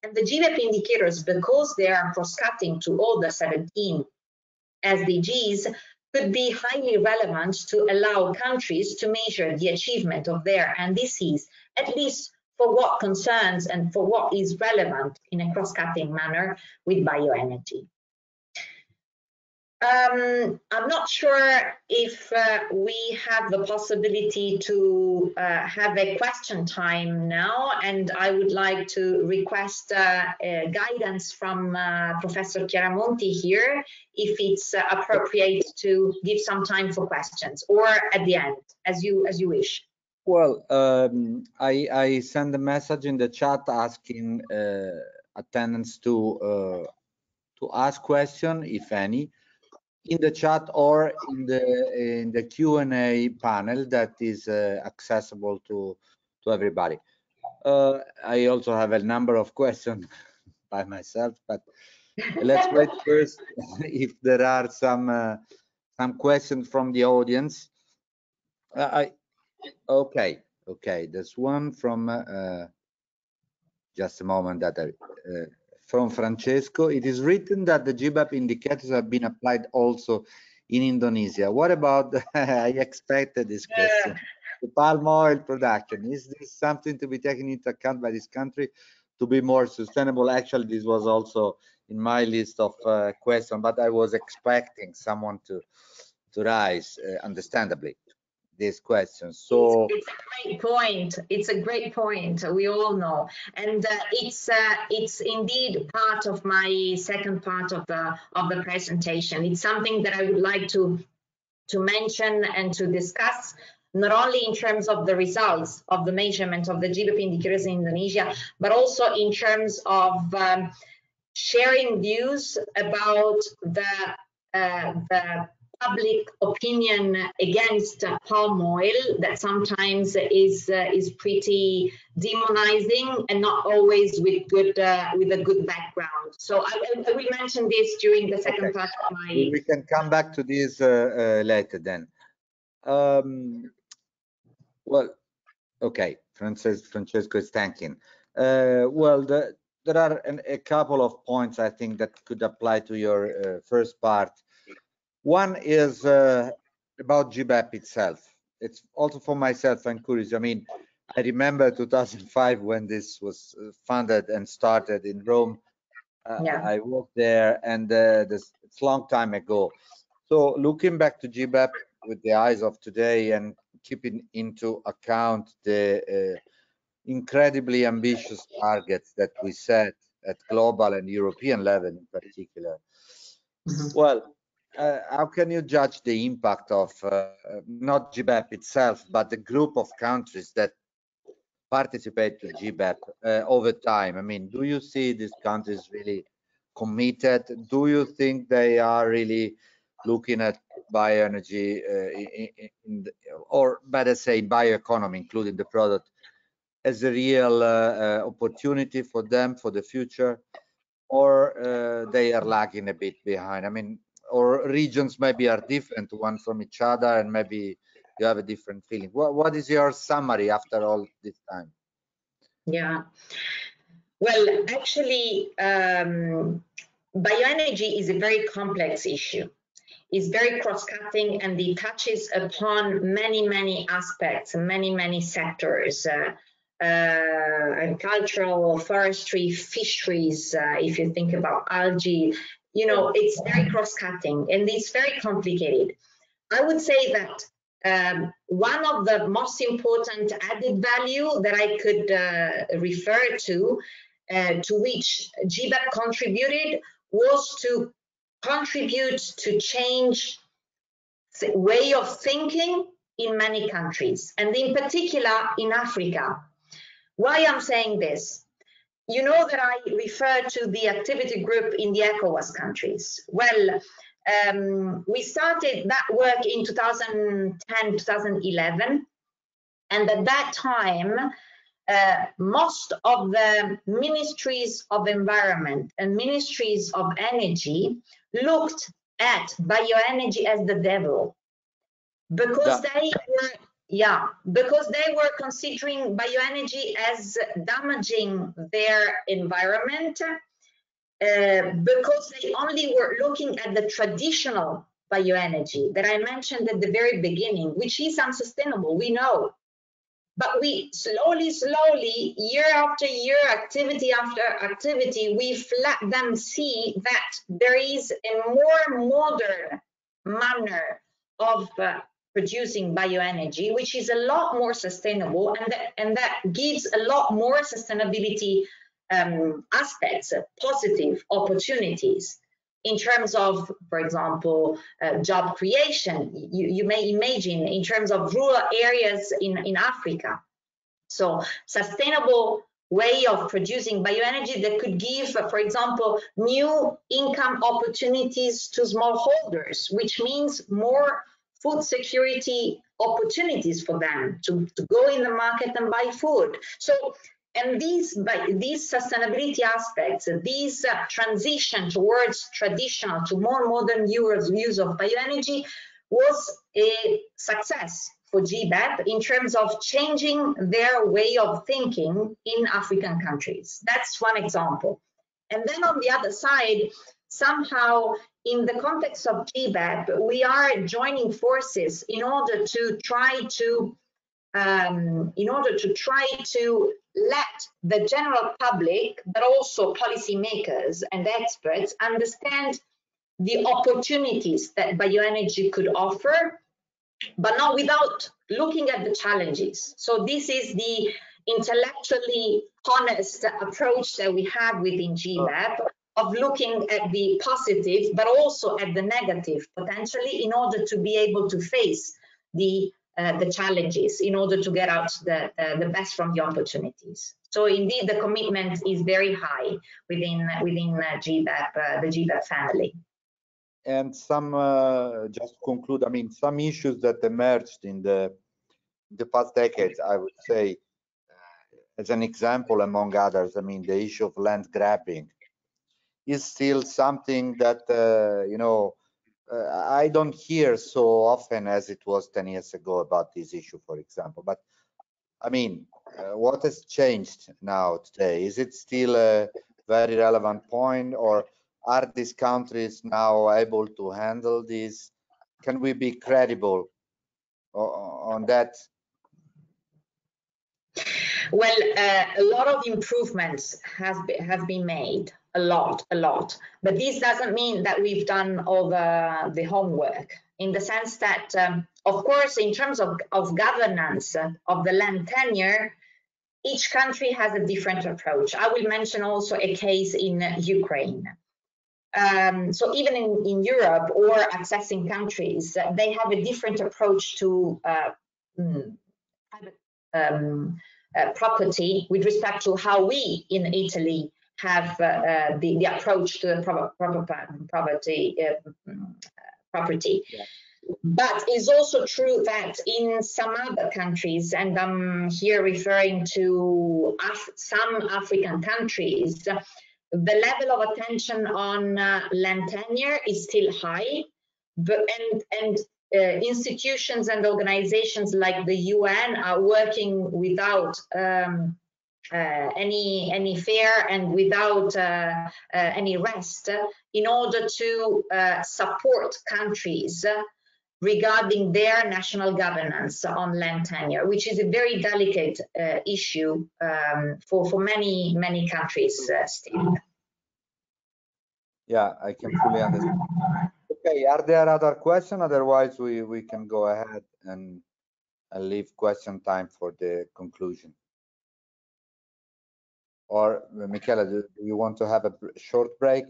And the GBEP indicators, because they are cross-cutting to all the 17 SDGs, could be highly relevant to allow countries to measure the achievement of their NDCs, at least for what concerns and for what is relevant in a cross-cutting manner with bioenergy. I'm not sure if we have the possibility to have a question time now, and I would like to request guidance from Professor Chiaramonti here, if it's appropriate to give some time for questions, or at the end, as you wish. Well, I send a message in the chat asking attendants to ask question, if any, in the chat or in the Q&A panel that is accessible to everybody. I also have a number of questions by myself, but let's wait first if there are some questions from the audience. Okay, there's one from just a moment that from Francesco. It is written that the GBEP indicators have been applied also in Indonesia. What about I expected this question. The palm oil production, is this something to be taken into account by this country to be more sustainable? Actually, this was also in my list of questions, but I was expecting someone to raise understandably this question. So it's a great point. It's a great point. We all know, and it's indeed part of my second part of the presentation. It's something that I would like to mention and to discuss, not only in terms of the results of the measurement of the GBEP indicators in Indonesia, but also in terms of sharing views about the public opinion against palm oil that sometimes is pretty demonizing and not always with a good background. So I will mention this during the second part of my. We can come back to this later then. Well, okay, Francesco is thanking. Well, there are a couple of points I think that could apply to your first part. One is about GBEP itself. It's also for myself, I'm curious. I mean, I remember 2005 when this was funded and started in Rome. Yeah. I worked there, and it's a long time ago. So looking back to GBEP with the eyes of today and keeping into account the incredibly ambitious targets that we set at global and European level in particular. Well, how can you judge the impact of not GBEP itself, but the group of countries that participate to GBEP over time? I mean, do you see these countries really committed? Do you think they are really looking at bioenergy or better say bioeconomy, including the product, as a real opportunity for them for the future, or they are lagging a bit behind? I mean, or regions maybe are different one from each other, and maybe you have a different feeling. What is your summary after all this time? Yeah, well, actually, bioenergy is a very complex issue. It's very cross-cutting, and it touches upon many aspects, many sectors. Agricultural, forestry, fisheries, if you think about algae, you know, it's very cross-cutting and it's very complicated. I would say that one of the most important added value that I could refer to which GBEP contributed was to contribute to change the way of thinking in many countries, and in particular in Africa. Why I'm saying this? You know that I refer to the activity group in the ECOWAS countries. Well, we started that work in 2010, 2011, and at that time, most of the ministries of environment and ministries of energy looked at bioenergy as the devil, because they were considering bioenergy as damaging their environment, because they only were looking at the traditional bioenergy that I mentioned at the very beginning, which is unsustainable, we know. But we slowly, year after year, activity after activity, we've let them see that there is a more modern manner of producing bioenergy, which is a lot more sustainable, and that gives a lot more sustainability aspects, positive opportunities in terms of, for example, job creation. You may imagine in terms of rural areas in Africa. So sustainable way of producing bioenergy that could give, for example, new income opportunities to smallholders, which means more food security opportunities for them to go in the market and buy food. So, and these sustainability aspects, these transition towards traditional to more modern use of bioenergy was a success for GBEP in terms of changing their way of thinking in African countries. That's one example. And then on the other side, somehow in the context of GBEP, we are joining forces in order to try to let the general public, but also policymakers and experts understand the opportunities that bioenergy could offer, but not without looking at the challenges. So this is the intellectually honest approach that we have within GBEP, of looking at the positive, but also at the negative potentially, in order to be able to face the challenges, in order to get out the best from the opportunities. So indeed, the commitment is very high within GBEP, the GBEP family. And some, just to conclude, I mean, some issues that emerged in the past decades, I would say, as an example among others, I mean, the issue of land grabbing is still something that, you know, I don't hear so often as it was 10 years ago about this issue, for example. But I mean, what has changed now today? Is it still a very relevant point, or are these countries now able to handle this? Can we be credible on that? Well, a lot of improvements have been made, a lot. But this doesn't mean that we've done all the homework, in the sense that, of course, in terms of governance of the land tenure, each country has a different approach. I will mention also a case in Ukraine. So even in Europe or accessing countries, they have a different approach to property with respect to how we in Italy have the approach to the property. Yeah. But it's also true that in some other countries, and I'm here referring to some African countries, the level of attention on land tenure is still high, but institutions and organizations like the UN are working without any fear and without any rest in order to support countries regarding their national governance on land tenure, which is a very delicate issue for many countries still. Yeah, I can fully understand. Okay, are there other questions? Otherwise, we can go ahead and leave question time for the conclusion. Or Michela, do you want to have a short break?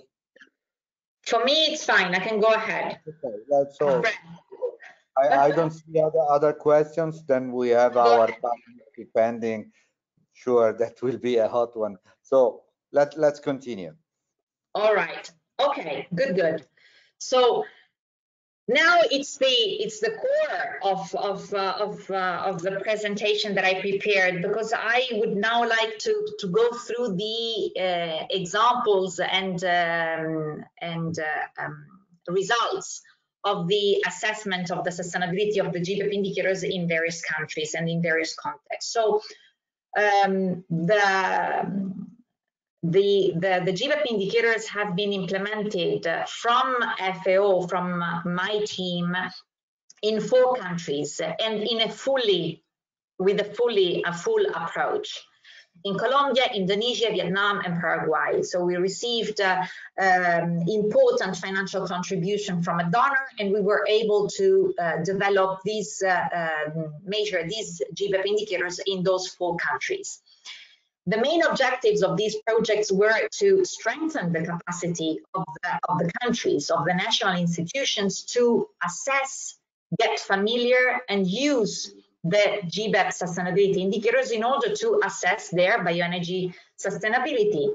For me, it's fine. I can go ahead. Okay, that's all. I don't see other questions. Then we have our time pending. Sure, that will be a hot one. So let's continue. All right. Okay. Good. So now it's the core of the presentation that I prepared, because I would now like to go through the examples and results of the assessment of the sustainability of the GBEP indicators in various countries and in various contexts. So the GBEP indicators have been implemented from FAO, from my team, in 4 countries and in a full approach. In Colombia, Indonesia, Vietnam, and Paraguay. So we received important financial contribution from a donor, and we were able to develop these, measure these GBEP indicators in those 4 countries. The main objectives of these projects were to strengthen the capacity of the countries, of the national institutions, to assess, get familiar, and use the GBEP sustainability indicators in order to assess their bioenergy sustainability.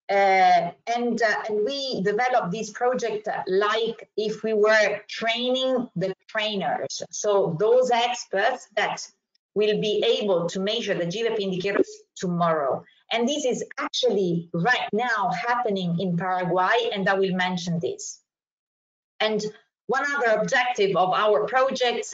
And we developed this project like if we were training the trainers. So those experts that will be able to measure the GBEP indicators tomorrow. And this is actually right now happening in Paraguay, and I will mention this. And one other objective of our projects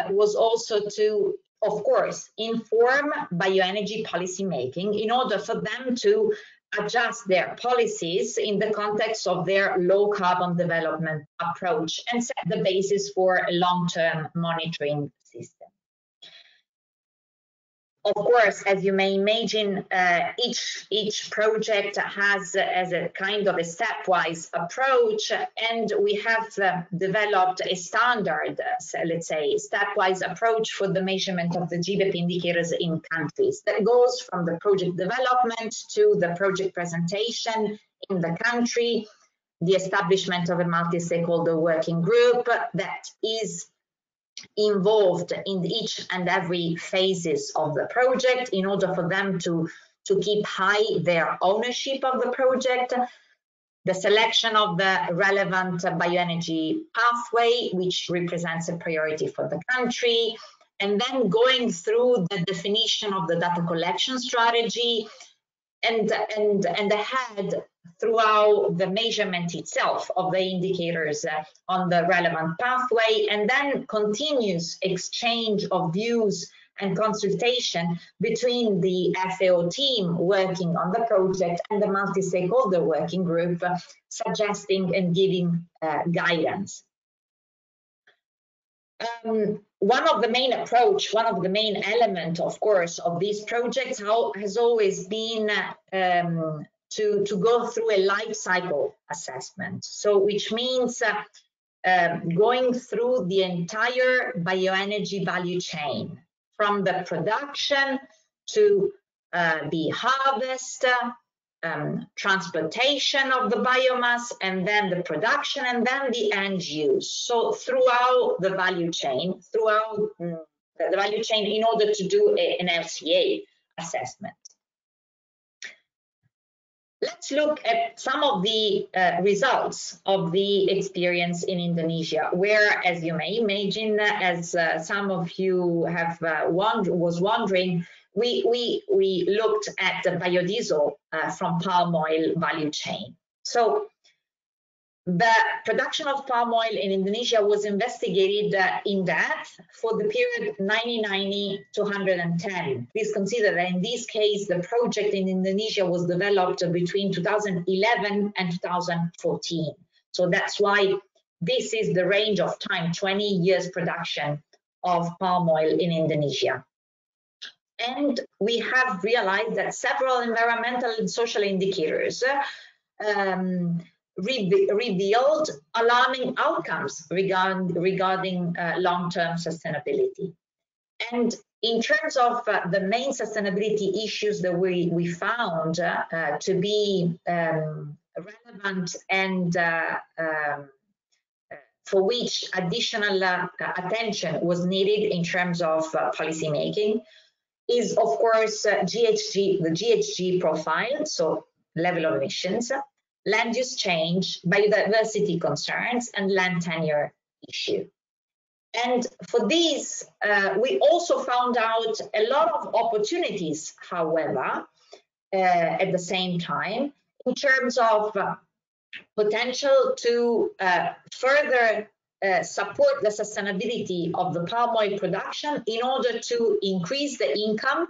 was also to, of course, inform bioenergy policy making in order for them to adjust their policies in the context of their low carbon development approach and set the basis for a long-term monitoring system. Of course, as you may imagine, each project has as a kind of a stepwise approach, and we have developed a standard, let's say, stepwise approach for the measurement of the GBEP indicators in countries that goes from the project development to the project presentation in the country, the establishment of a multi-stakeholder working group that is involved in each and every phases of the project in order for them to keep high their ownership of the project. The selection of the relevant bioenergy pathway, which represents a priority for the country, and then going through the definition of the data collection strategy and ahead throughout the measurement itself of the indicators on the relevant pathway, and then continuous exchange of views and consultation between the FAO team working on the project and the multi-stakeholder working group, suggesting and giving guidance. One of the main element, of course, of these projects has always been to go through a life cycle assessment. So, which means going through the entire bioenergy value chain, from the production to the harvest, transportation of the biomass, and then the production, and then the end use. So throughout the value chain, in order to do an LCA assessment. Let's look at some of the results of the experience in Indonesia, where, as you may imagine, as some of you have was wondering, we looked at the biodiesel from palm oil value chain. So the production of palm oil in Indonesia was investigated in depth for the period 1990 to 110. Please consider that in this case, the project in Indonesia was developed between 2011 and 2014. So that's why this is the range of time, 20 years production of palm oil in Indonesia. And we have realized that several environmental and social indicators revealed alarming outcomes regarding long-term sustainability. And in terms of the main sustainability issues that we found to be relevant and for which additional attention was needed in terms of policy making, is of course the GHG profile, so level of emissions, land use change, biodiversity concerns, and land tenure issue. And for these, we also found out a lot of opportunities, however, at the same time, in terms of potential to further support the sustainability of the palm oil production in order to increase the income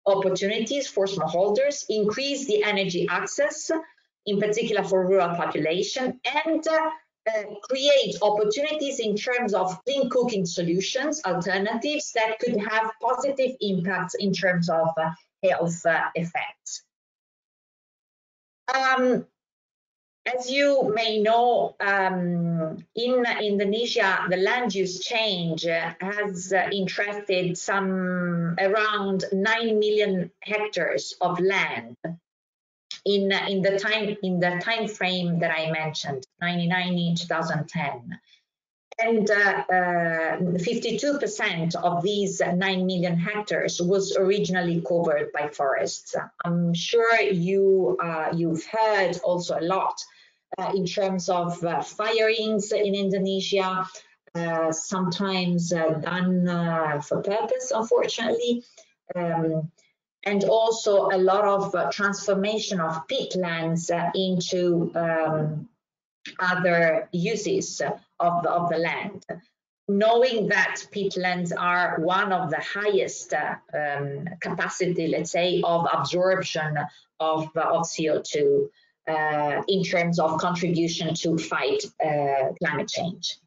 opportunities for smallholders, increase the energy access, in particular for rural population, and create opportunities in terms of clean cooking solutions, alternatives that could have positive impacts in terms of health effects. As you may know, in Indonesia, the land use change has interested some around 9 million hectares of land in the time frame that I mentioned, 1990-2010. And 52% of these 9 million hectares was originally covered by forests. I'm sure you've heard also a lot in terms of firings in Indonesia, sometimes done for purpose, unfortunately, and also a lot of transformation of peatlands into other uses of the land, knowing that peatlands are one of the highest capacity, let's say, of absorption of CO2 in terms of contribution to fight climate change.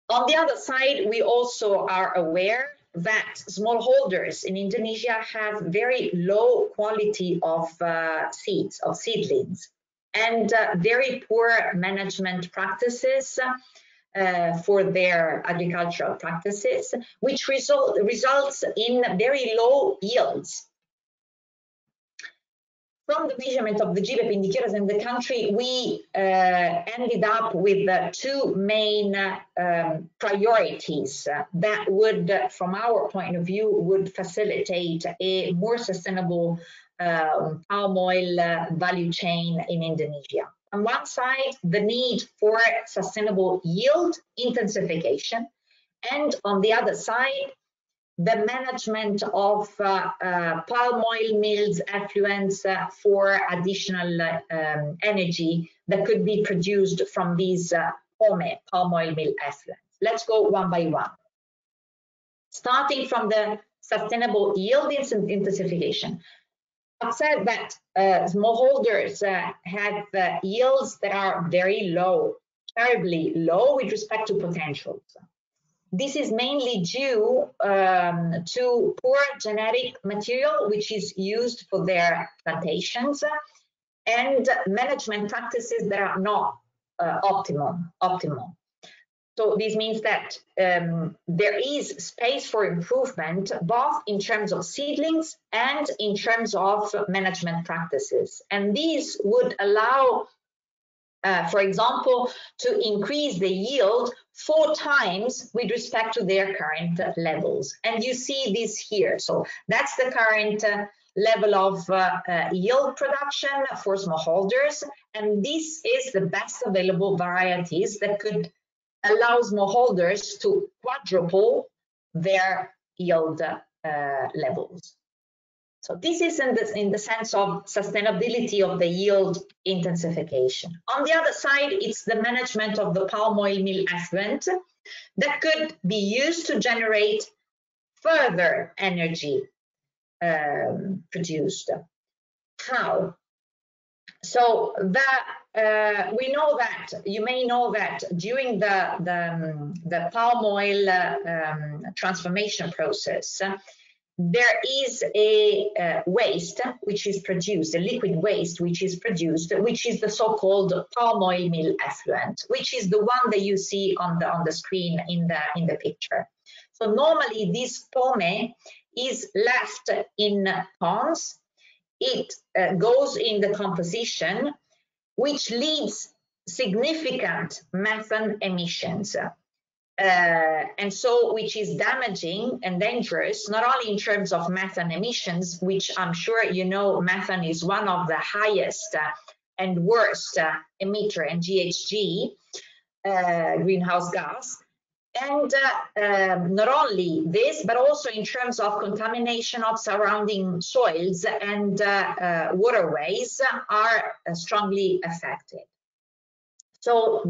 On the other side, we also are aware that smallholders in Indonesia have very low quality of seeds, of seedlings, and very poor management practices for their agricultural practices, which results in very low yields. From the measurement of the GBEP indicators in the country, we ended up with two main priorities that would, from our point of view, would facilitate a more sustainable palm oil value chain in Indonesia. On one side, the need for sustainable yield intensification, and on the other side, the management of palm oil mills effluents for additional energy that could be produced from these palm oil mill effluents. Let's go one by one. Starting from the sustainable yield intensification. I've said that smallholders have yields that are very low, terribly low with respect to potentials. This is mainly due to poor genetic material which is used for their plantations and management practices that are not optimal. So this means that there is space for improvement both in terms of seedlings and in terms of management practices. And these would allow for example, to increase the yield 4 times with respect to their current levels. And you see this here. So that's the current level of yield production for smallholders. And this is the best available varieties that could allow smallholders to quadruple their yield levels. So this is in the sense of sustainability of the yield intensification. On the other side, it's the management of the palm oil mill effluent that could be used to generate further energy produced. How? So that we know that you may know that during the palm oil transformation process, there is a waste which is produced, a liquid waste which is produced, which is the so-called palm oil mill effluent, which is the one that you see on the screen in the picture. So normally this palm is left in ponds. It goes in the composition, which leads significant methane emissions. And so which is damaging and dangerous, not only in terms of methane emissions, which I'm sure you know methane is one of the highest and worst emitter in GHG, greenhouse gas, and not only this, but also in terms of contamination of surrounding soils and waterways are strongly affected. So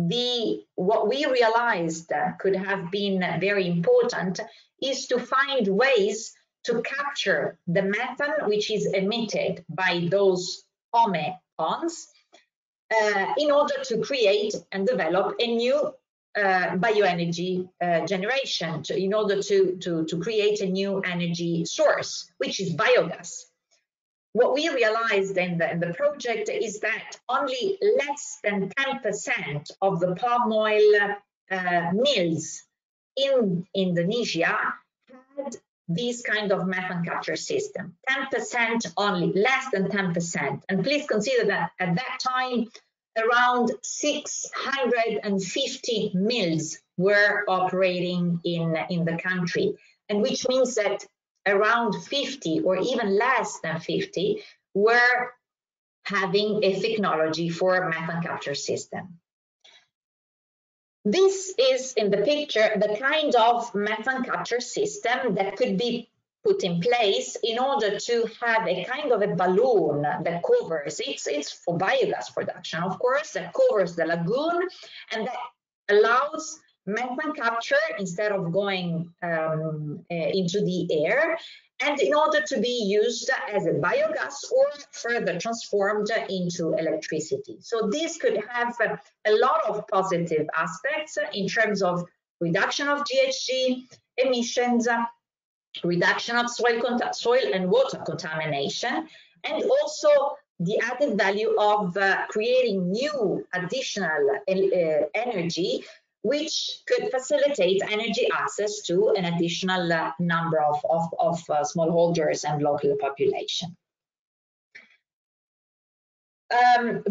what we realized could have been very important is to find ways to capture the methane which is emitted by those ponds in order to create and develop a new bioenergy generation, in order to create a new energy source, which is biogas. What we realized in the project is that only less than 10% of the palm oil mills in Indonesia had this kind of methane capture system. 10% only, less than 10%. And please consider that at that time, around 650 mills were operating in the country, and which means that around 50 or even less than 50 were having a technology for a methane capture system. This is in the picture the kind of methane capture system that could be put in place in order to have a kind of a balloon that covers, it's for biogas production, of course, that covers the lagoon and that allows methane capture instead of going into the air, and in order to be used as a biogas or further transformed into electricity. So this could have a lot of positive aspects in terms of reduction of GHG emissions, reduction of soil and water contamination, and also the added value of creating new additional energy which could facilitate energy access to an additional number of smallholders and local population.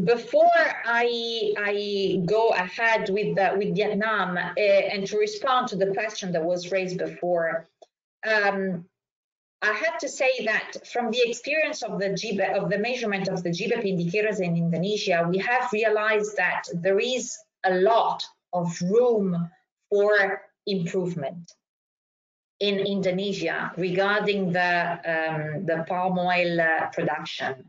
Before I go ahead with Vietnam and to respond to the question that was raised before, I have to say that from the experience of the measurement of the GBEP indicators in Indonesia, we have realized that there is a lot of room for improvement in Indonesia regarding the palm oil production.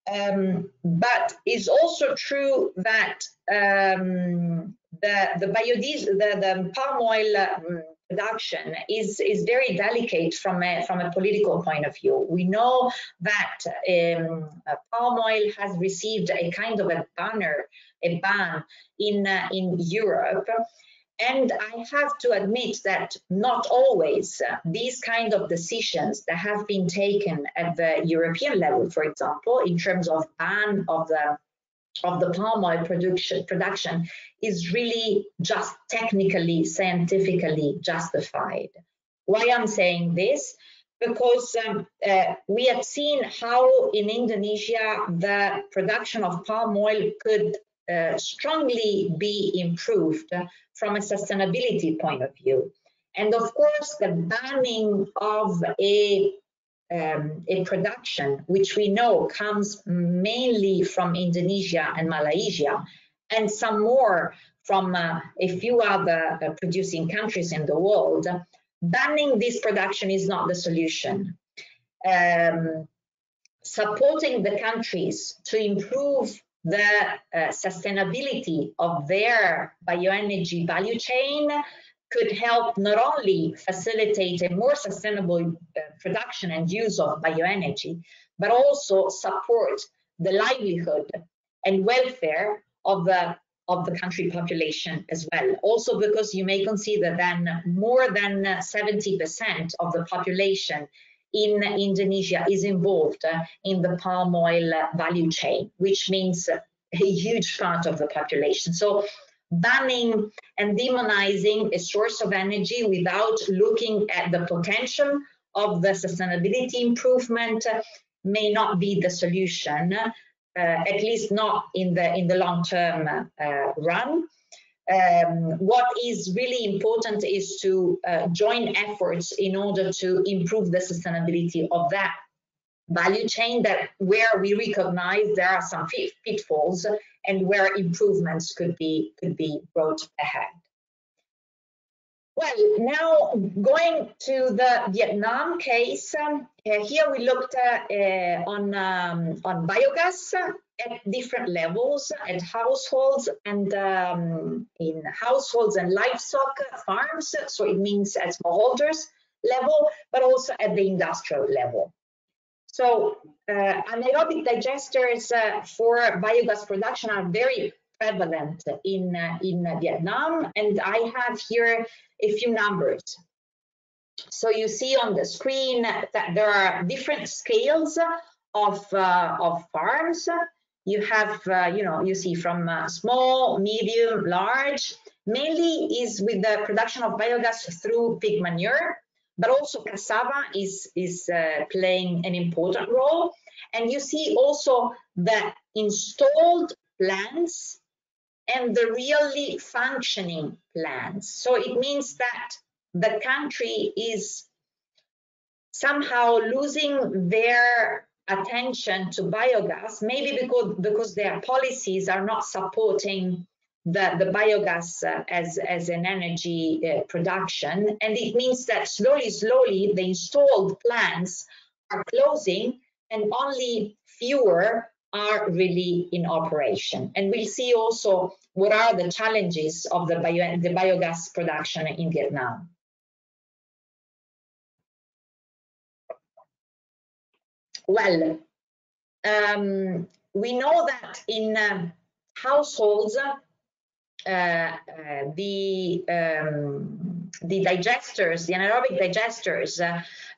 But it's also true that the palm oil production is very delicate from a political point of view. We know that palm oil has received a kind of a ban in Europe. And I have to admit that not always these kind of decisions that have been taken at the European level, for example, in terms of ban of the palm oil production is really just technically, scientifically justified. Why I'm saying this? Because we have seen how in Indonesia the production of palm oil could strongly be improved from a sustainability point of view. And of course, the banning of a production, which we know comes mainly from Indonesia and Malaysia, and some more from a few other producing countries in the world, banning this production is not the solution. Supporting the countries to improve the sustainability of their bioenergy value chain could help not only facilitate a more sustainable production and use of bioenergy, but also support the livelihood and welfare of the country population as well. Also because you may consider then more than 70% of the population in Indonesia is involved in the palm oil value chain, which means a huge part of the population. So banning and demonizing a source of energy without looking at the potential of the sustainability improvement may not be the solution, at least not in the long-term run. What is really important is to join efforts in order to improve the sustainability of that value chain, that where we recognize there are some pitfalls and where improvements could be brought ahead. Well, now going to the Vietnam case, here we looked on biogas at different levels, at households and in households and livestock farms. So it means at smallholders level, but also at the industrial level. So anaerobic digesters for biogas production are very prevalent in Vietnam, and I have here a few numbers. So you see on the screen that there are different scales of farms. You have, you see from small, medium, large, mainly is with the production of biogas through pig manure, but also cassava is playing an important role. And you see also the installed plants and the really functioning plants. So it means that the country is somehow losing their attention to biogas, maybe because their policies are not supporting the biogas as an energy production. And it means that slowly the installed plants are closing and only fewer are really in operation. And we'll see also what are the challenges of the biogas production in Vietnam. Well, we know that in households, the digesters, the anaerobic digesters,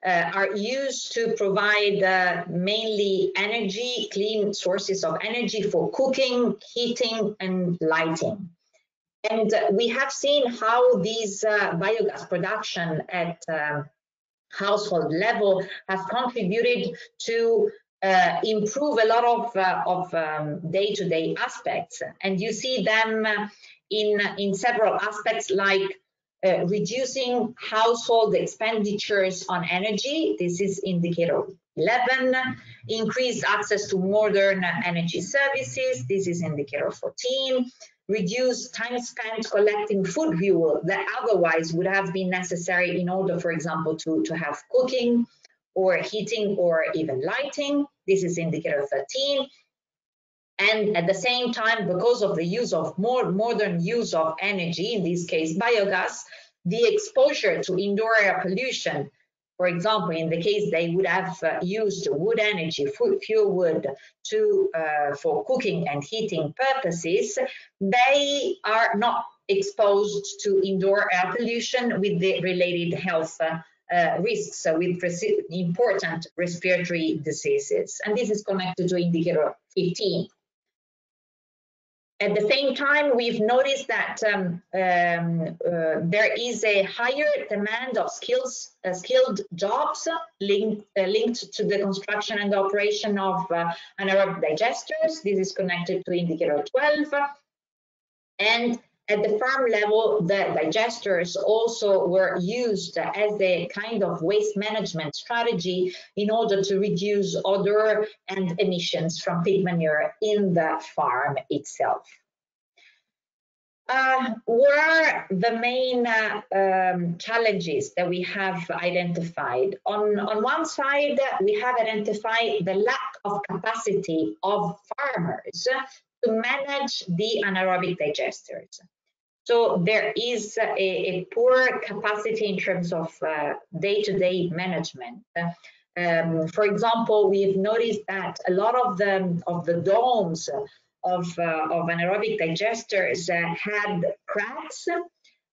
are used to provide mainly energy, clean sources of energy for cooking, heating, and lighting. And we have seen how these biogas production at household level have contributed to improve a lot of day-to-day aspects, and you see them in several aspects, like reducing household expenditures on energy. This is indicator 11. Increased access to modern energy services. This is indicator 14. Reduce time spent collecting food fuel that otherwise would have been necessary in order, for example, to have cooking or heating or even lighting. This is indicator 13. And at the same time, because of the use of more modern use of energy, in this case biogas, the exposure to indoor air pollution, for example, in the case they would have used wood energy, fuel wood, for cooking and heating purposes, they are not exposed to indoor air pollution with the related health risks, with important respiratory diseases. And this is connected to indicator 15. At the same time, we've noticed that there is a higher demand of skilled jobs linked to the construction and operation of anaerobic digesters. This is connected to indicator 12. And at the farm level, the digesters also were used as a kind of waste management strategy in order to reduce odor and emissions from pig manure in the farm itself. What are the main challenges that we have identified? On one side, we have identified the lack of capacity of farmers to manage the anaerobic digesters. So there is a poor capacity in terms of day-to-day management. For example, we've noticed that a lot of the domes of anaerobic digesters had cracks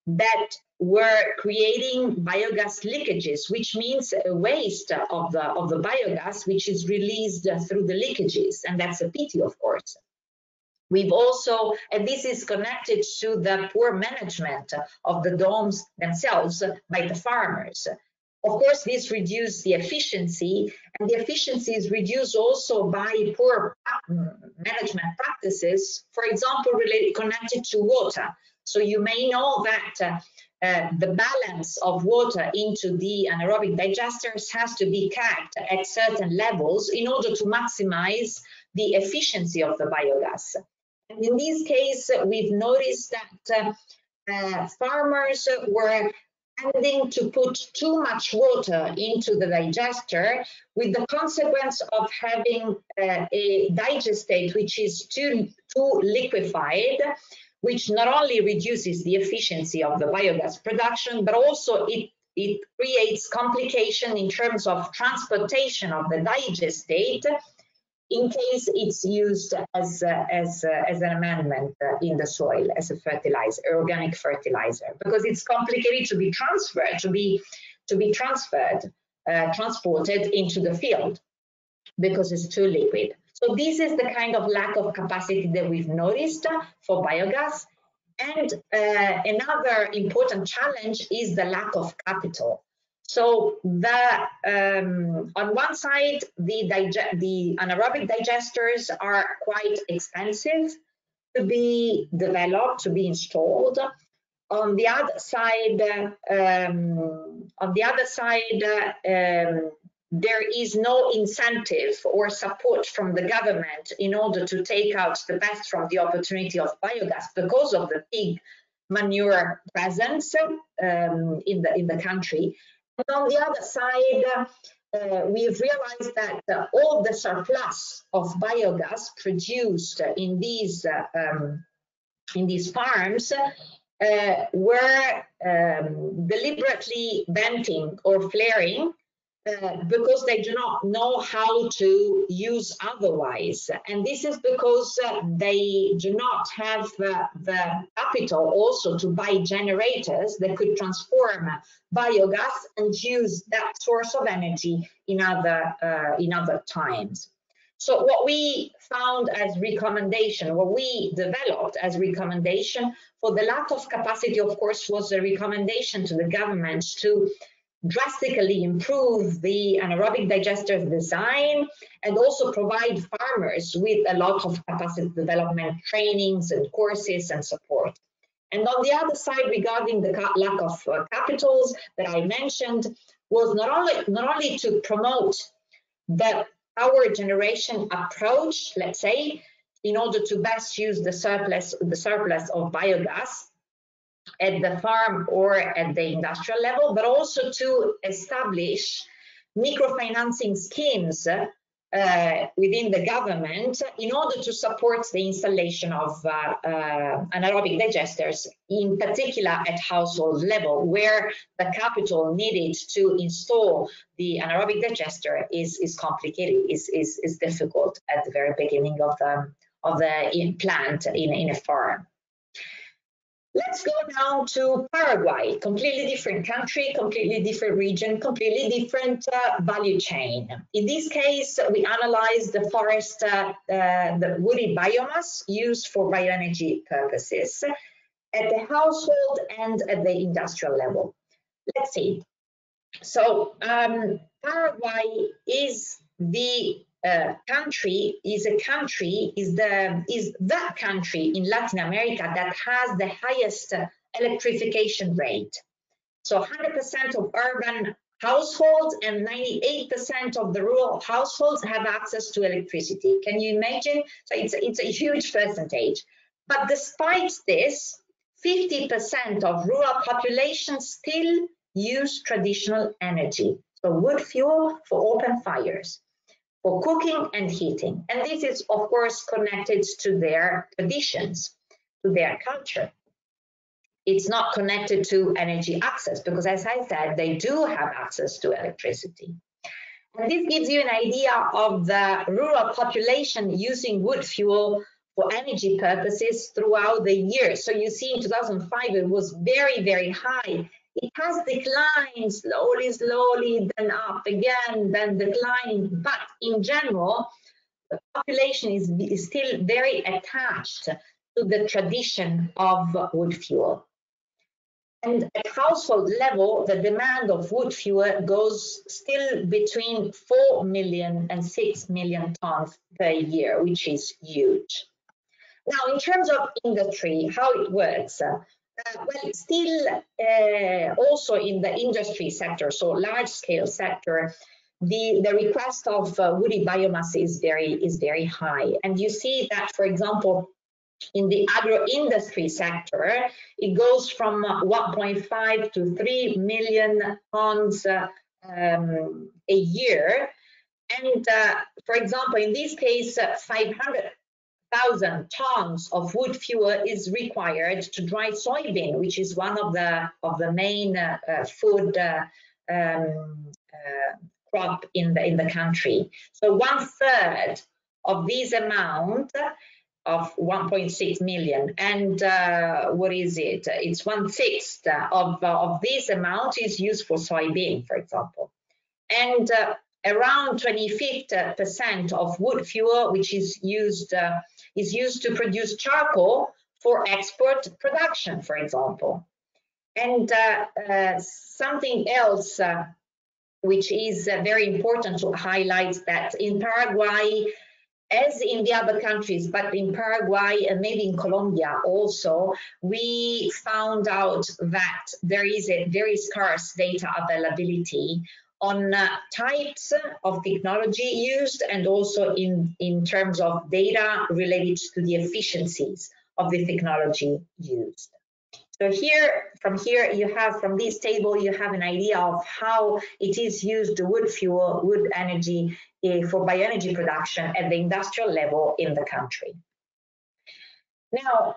that were creating biogas leakages, which means a waste of the biogas, which is released through the leakages, and that's a pity, of course. We've also, and this is connected to the poor management of the domes themselves by the farmers. Of course, this reduced the efficiency, and the efficiency is reduced also by poor management practices, for example, connected to water. So you may know that the balance of water into the anaerobic digesters has to be kept at certain levels in order to maximize the efficiency of the biogas. And in this case, we've noticed that farmers were tending to put too much water into the digester, with the consequence of having a digestate which is too liquefied, which not only reduces the efficiency of the biogas production, but also it creates complication in terms of transportation of the digestate in case it's used as an amendment in the soil, as a fertilizer, organic fertilizer, because it's complicated to be transferred, transported into the field because it's too liquid. So this is the kind of lack of capacity that we've noticed for biogas. And another important challenge is the lack of capital. So on one side, the anaerobic digesters are quite expensive to be developed, to be installed. On the other side, there is no incentive or support from the government in order to take out the best from the opportunity of biogas because of the pig manure presence in the country. And on the other side, we've realized that all the surplus of biogas produced in these farms were deliberately venting or flaring because they do not know how to use otherwise. And this is because they do not have the capital also to buy generators that could transform biogas and use that source of energy in other times. So what we found as recommendation, what we developed as recommendation for the lack of capacity, of course, was a recommendation to the government to drastically improve the anaerobic digester design and also provide farmers with a lot of capacity development trainings and courses and support. And on the other side, regarding the lack of capitals that I mentioned, was not only to promote the power generation approach, let's say, in order to best use the surplus of biogas at the farm or at the industrial level, but also to establish microfinancing schemes within the government in order to support the installation of anaerobic digesters, in particular at household level, where the capital needed to install the anaerobic digester is complicated, is difficult at the very beginning of the plant in a farm. Let's go now to Paraguay, completely different country, completely different region, completely different value chain. In this case, we analyzed the forest, the woody biomass used for bioenergy purposes at the household and at the industrial level. Let's see. So Paraguay is the country in Latin America that has the highest electrification rate. So 100% of urban households and 98% of the rural households have access to electricity. Can you imagine? So it's a huge percentage. But despite this, 50% of rural population still use traditional energy. So wood fuel for open fires, for cooking and heating. And this is, of course, connected to their traditions, to their culture. It's not connected to energy access because, as I said, they do have access to electricity. And this gives you an idea of the rural population using wood fuel for energy purposes throughout the year. So you see in 2005, it was very, very high. It has declined slowly, then up again, then declining. But in general, the population is still very attached to the tradition of wood fuel. And at household level, the demand of wood fuel goes still between 4 million and 6 million tons per year, which is huge. Now, in terms of industry, how it works, well, still also in the industry sector, so large-scale sector, the request of woody biomass is very high. And you see that, for example, in the agro-industry sector, it goes from 1.5 to 3 million tons a year. And for example, in this case, 500,000 tons of wood fuel is required to dry soybean, which is one of the main food crop in the country. So 1/3 of this amount of 1.6 million, and what is it? It's 1/6 of this amount is used for soybean, for example, and around 25% of wood fuel, which is used to produce charcoal for export production, for example. And something else which is very important to highlight, that in Paraguay, as in the other countries, but in Paraguay and maybe in Colombia also, we found out that there is a very scarce data availability on types of technology used, and also in terms of data related to the efficiencies of the technology used. So from this table, you have an idea of how it is used, the wood fuel, wood energy for bioenergy production at the industrial level in the country. Now,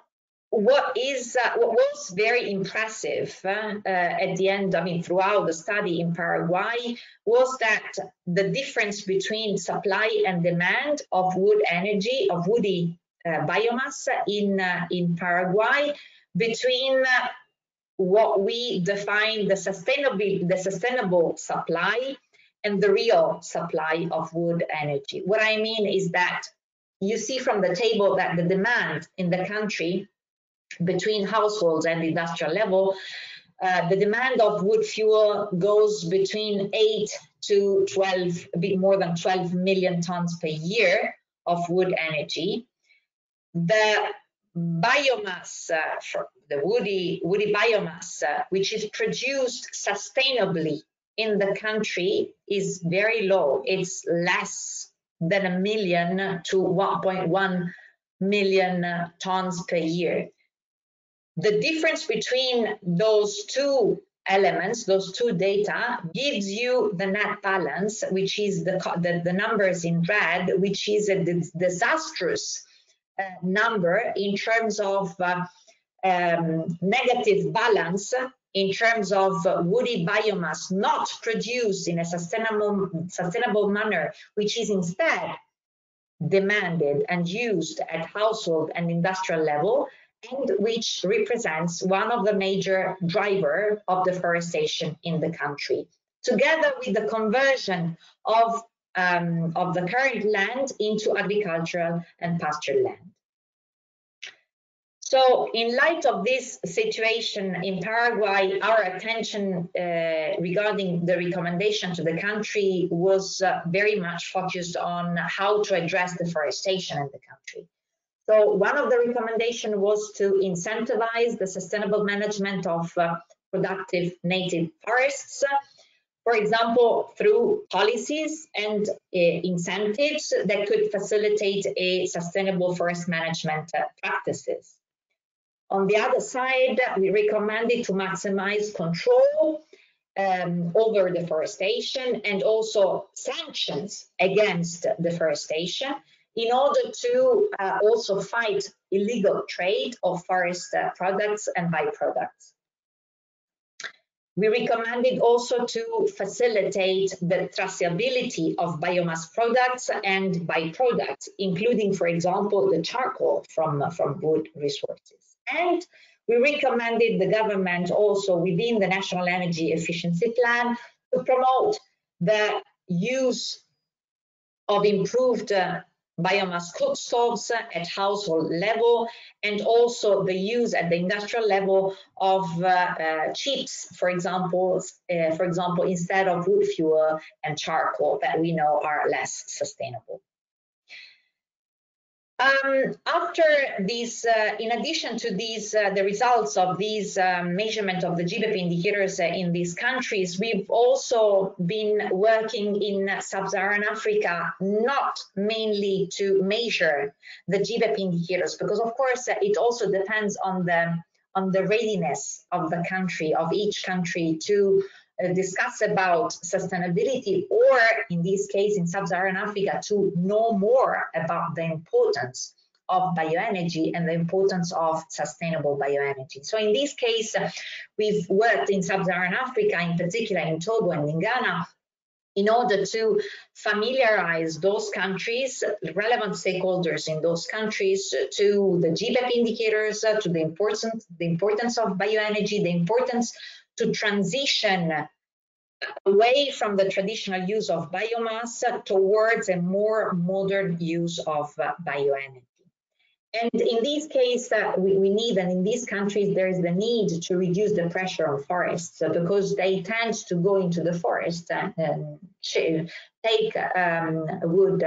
what was very impressive at the end, I mean, throughout the study in Paraguay, was that the difference between supply and demand of wood energy, of woody biomass in Paraguay, between what we define the sustainable supply and the real supply of wood energy. What I mean is that you see from the table that the demand in the country between households and industrial level the demand of wood fuel goes between 8 to 12, a bit more than 12 million tons per year of wood energy. The biomass, the woody biomass, which is produced sustainably in the country, is very low. It's less than 1 million to 1.1 million tons per year. The difference between those two elements, those two data, gives you the net balance, which is the numbers in red, which is a disastrous number in terms of negative balance in terms of woody biomass not produced in a sustainable manner, which is instead demanded and used at household and industrial level, and which represents one of the major drivers of deforestation in the country, together with the conversion of the current land into agricultural and pasture land. So in light of this situation in Paraguay, our attention regarding the recommendation to the country was very much focused on how to address deforestation in the country. So one of the recommendations was to incentivize the sustainable management of productive native forests, for example, through policies and incentives that could facilitate a sustainable forest management practices. On the other side, we recommended to maximize control over deforestation and also sanctions against deforestation in order to also fight illegal trade of forest products and byproducts. We recommended also to facilitate the traceability of biomass products and byproducts, including, for example, the charcoal from wood resources. And we recommended the government also within the National Energy Efficiency Plan to promote the use of improved biomass cook stoves at household level, and also the use at the industrial level of chips, for example, instead of wood fuel and charcoal that we know are less sustainable. After these, in addition to these, the results of these measurement of the GBEP indicators in these countries, we've also been working in Sub-Saharan Africa, not mainly to measure the GBEP indicators, because of course it also depends on the readiness of the country, of each country, to discuss about sustainability, or in this case in Sub-Saharan Africa, to know more about the importance of bioenergy and the importance of sustainable bioenergy. So in this case, we've worked in Sub-Saharan Africa, in particular in Togo and in Ghana, in order to familiarize those countries, relevant stakeholders in those countries, to the GBEP indicators, to the importance of bioenergy, the importance to transition away from the traditional use of biomass towards a more modern use of bioenergy. And in this case, we need, and in these countries, there is the need to reduce the pressure on forests because they tend to go into the forest and take wood,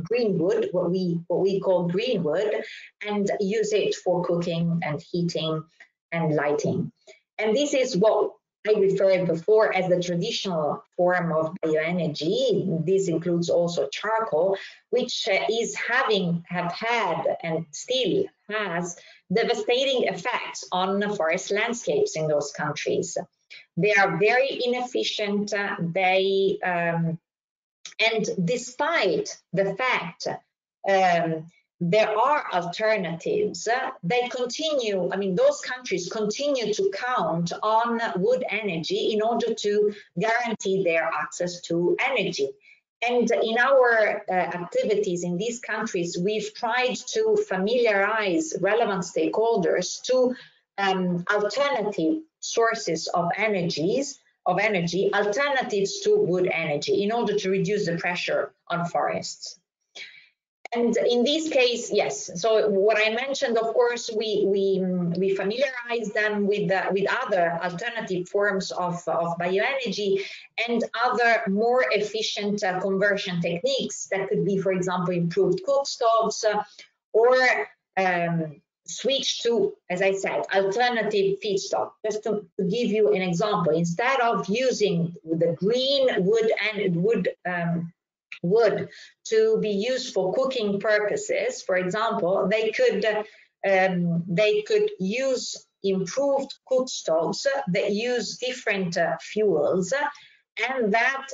green wood, what we call green wood, and use it for cooking and heating and lighting. And this is what I referred before as the traditional form of bioenergy. This includes also charcoal, which have had and still has devastating effects on the forest landscapes in those countries. They are very inefficient. And despite the fact there are alternatives, they continue, those countries continue to count on wood energy in order to guarantee their access to energy. And in our activities in these countries, we've tried to familiarize relevant stakeholders to alternative sources of energy, alternatives to wood energy, in order to reduce the pressure on forests. And in this case, yes. So what I mentioned, of course, we familiarize them with other alternative forms of bioenergy and other more efficient conversion techniques that could be, for example, improved cook stoves or switch to, as I said, alternative feedstock. Just to give you an example, instead of using the green wood to be used for cooking purposes, for example, they could use improved cook stoves that use different fuels, and that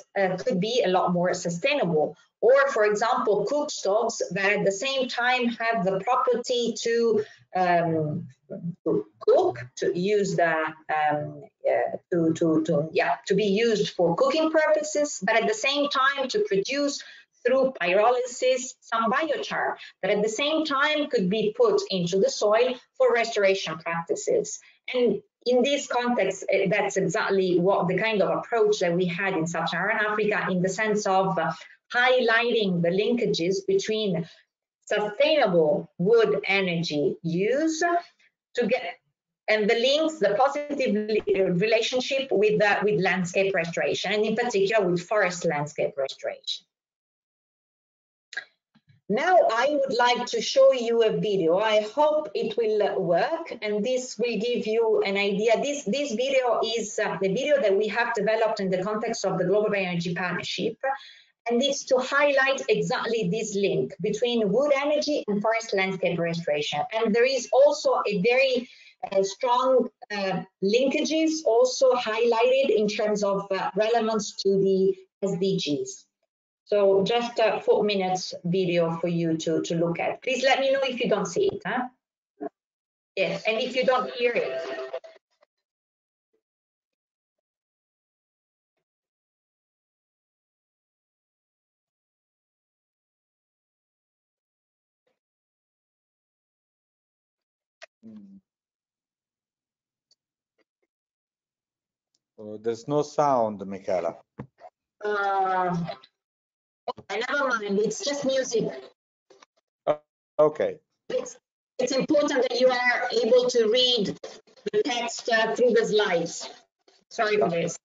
could be a lot more sustainable. Or, for example, cook stoves that at the same time have the property to cook, to use to be used for cooking purposes, but at the same time to produce through pyrolysis some biochar that at the same time could be put into the soil for restoration practices. And in this context, that's exactly what the kind of approach that we had in Sub-Saharan Africa, in the sense of highlighting the linkages between sustainable wood energy use to get, and the links, the positive relationship with landscape restoration, and in particular with forest landscape restoration. Now I would like to show you a video. I hope it will work, and this will give you an idea. This video is the video that we have developed in the context of the Global Bioenergy Partnership, and it's to highlight exactly this link between wood energy and forest landscape restoration. And there is also a very strong linkages also highlighted in terms of relevance to the SDGs. So just a 4 minutes video for you to look at. Please let me know if you don't see it. Huh? Yes, and if you don't hear it. There's no sound, Michela. Never mind, it's just music. Okay. It's important that you are able to read the text through the slides. Sorry for this.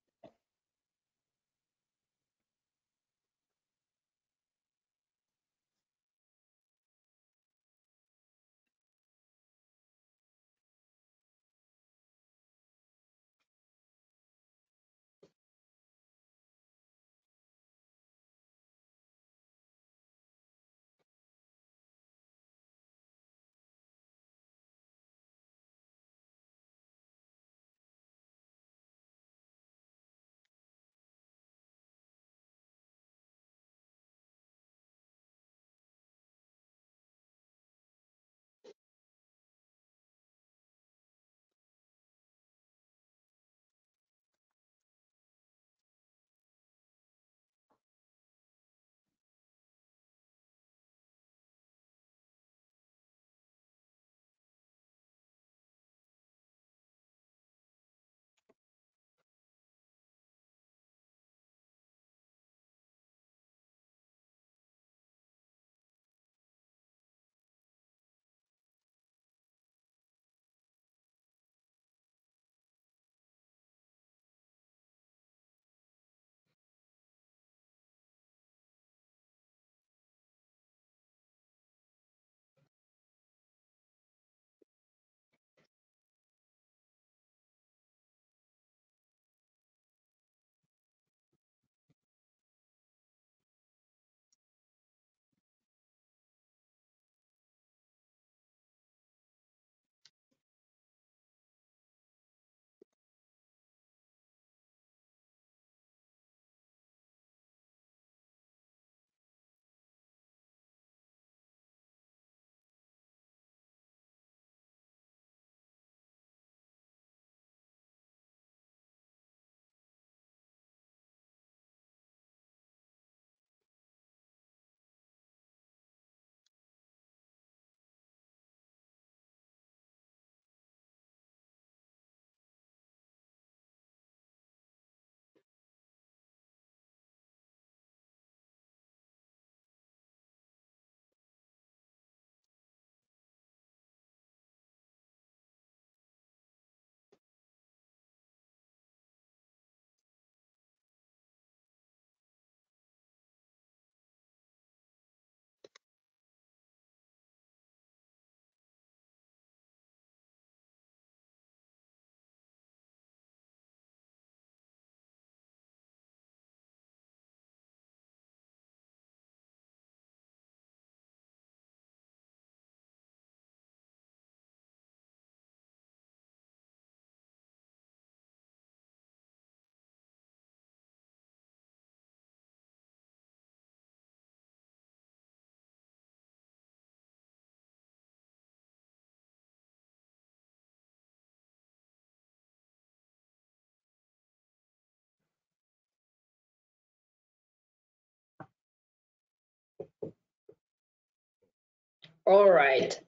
All right.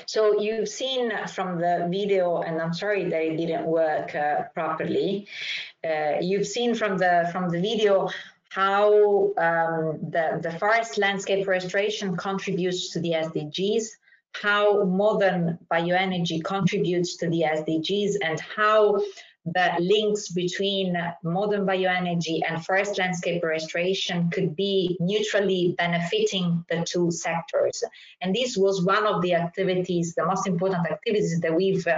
So you've seen from the video, and I'm sorry that it didn't work properly. You've seen from the video how the forest landscape restoration contributes to the SDGs, how modern bioenergy contributes to the SDGs, and how the links between modern bioenergy and forest landscape restoration could be mutually benefiting the two sectors. And this was one of the activities, the most important activities that we've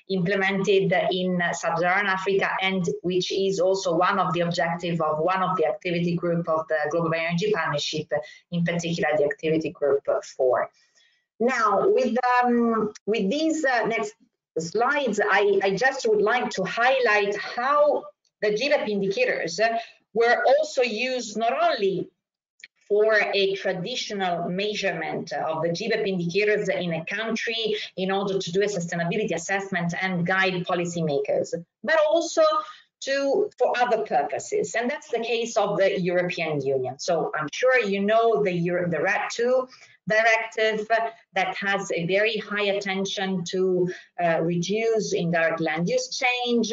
implemented in Sub-Saharan Africa, and which is also one of the objectives of one of the activity group of the Global Bioenergy Partnership, in particular the activity group 4. Now, with these next slides, I just would like to highlight how the GBEP indicators were also used not only for a traditional measurement of the GBEP indicators in a country in order to do a sustainability assessment and guide policymakers, but also for other purposes. And that's the case of the European Union. So I'm sure you know the RED II directive that has a very high attention to reduce indirect land use change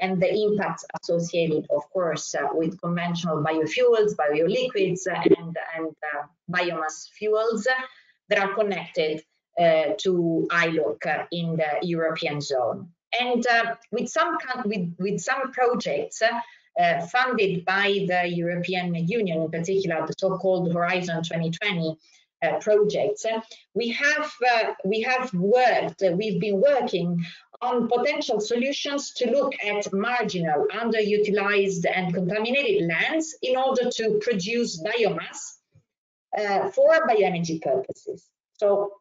and the impacts associated, of course, with conventional biofuels, bioliquids, and biomass fuels that are connected to ILUC in the European zone. And with some projects funded by the European Union, in particular the so-called Horizon 2020 projects, we've been working on potential solutions to look at marginal, underutilized and contaminated lands in order to produce biomass for bioenergy purposes. So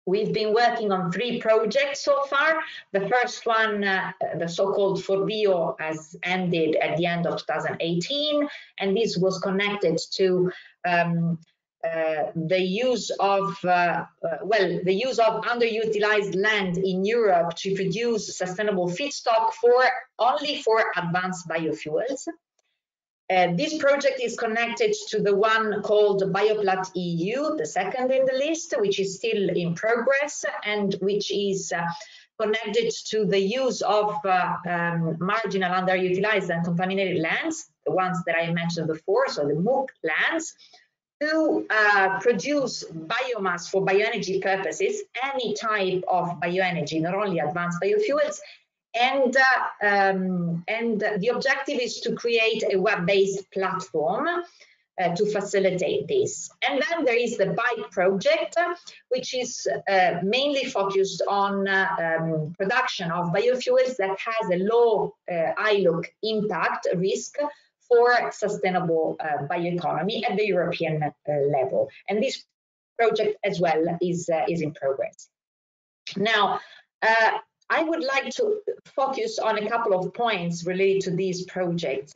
we've been working on 3 projects so far. The first one, the so-called ForBio, has ended at the end of 2018, and this was connected to the use of underutilized land in Europe to produce sustainable feedstock only for advanced biofuels. This project is connected to the one called Bioplat EU, the second in the list, which is still in progress and which is connected to the use of marginal, underutilized and contaminated lands, the ones that I mentioned before, so the MOOC lands, to produce biomass for bioenergy purposes, any type of bioenergy, not only advanced biofuels. And the objective is to create a web-based platform to facilitate this. And then there is the BIKE project, which is mainly focused on production of biofuels that has a low ILUC impact risk for sustainable bioeconomy at the European level. And this project as well is in progress. Now, I would like to focus on a couple of points related to these projects,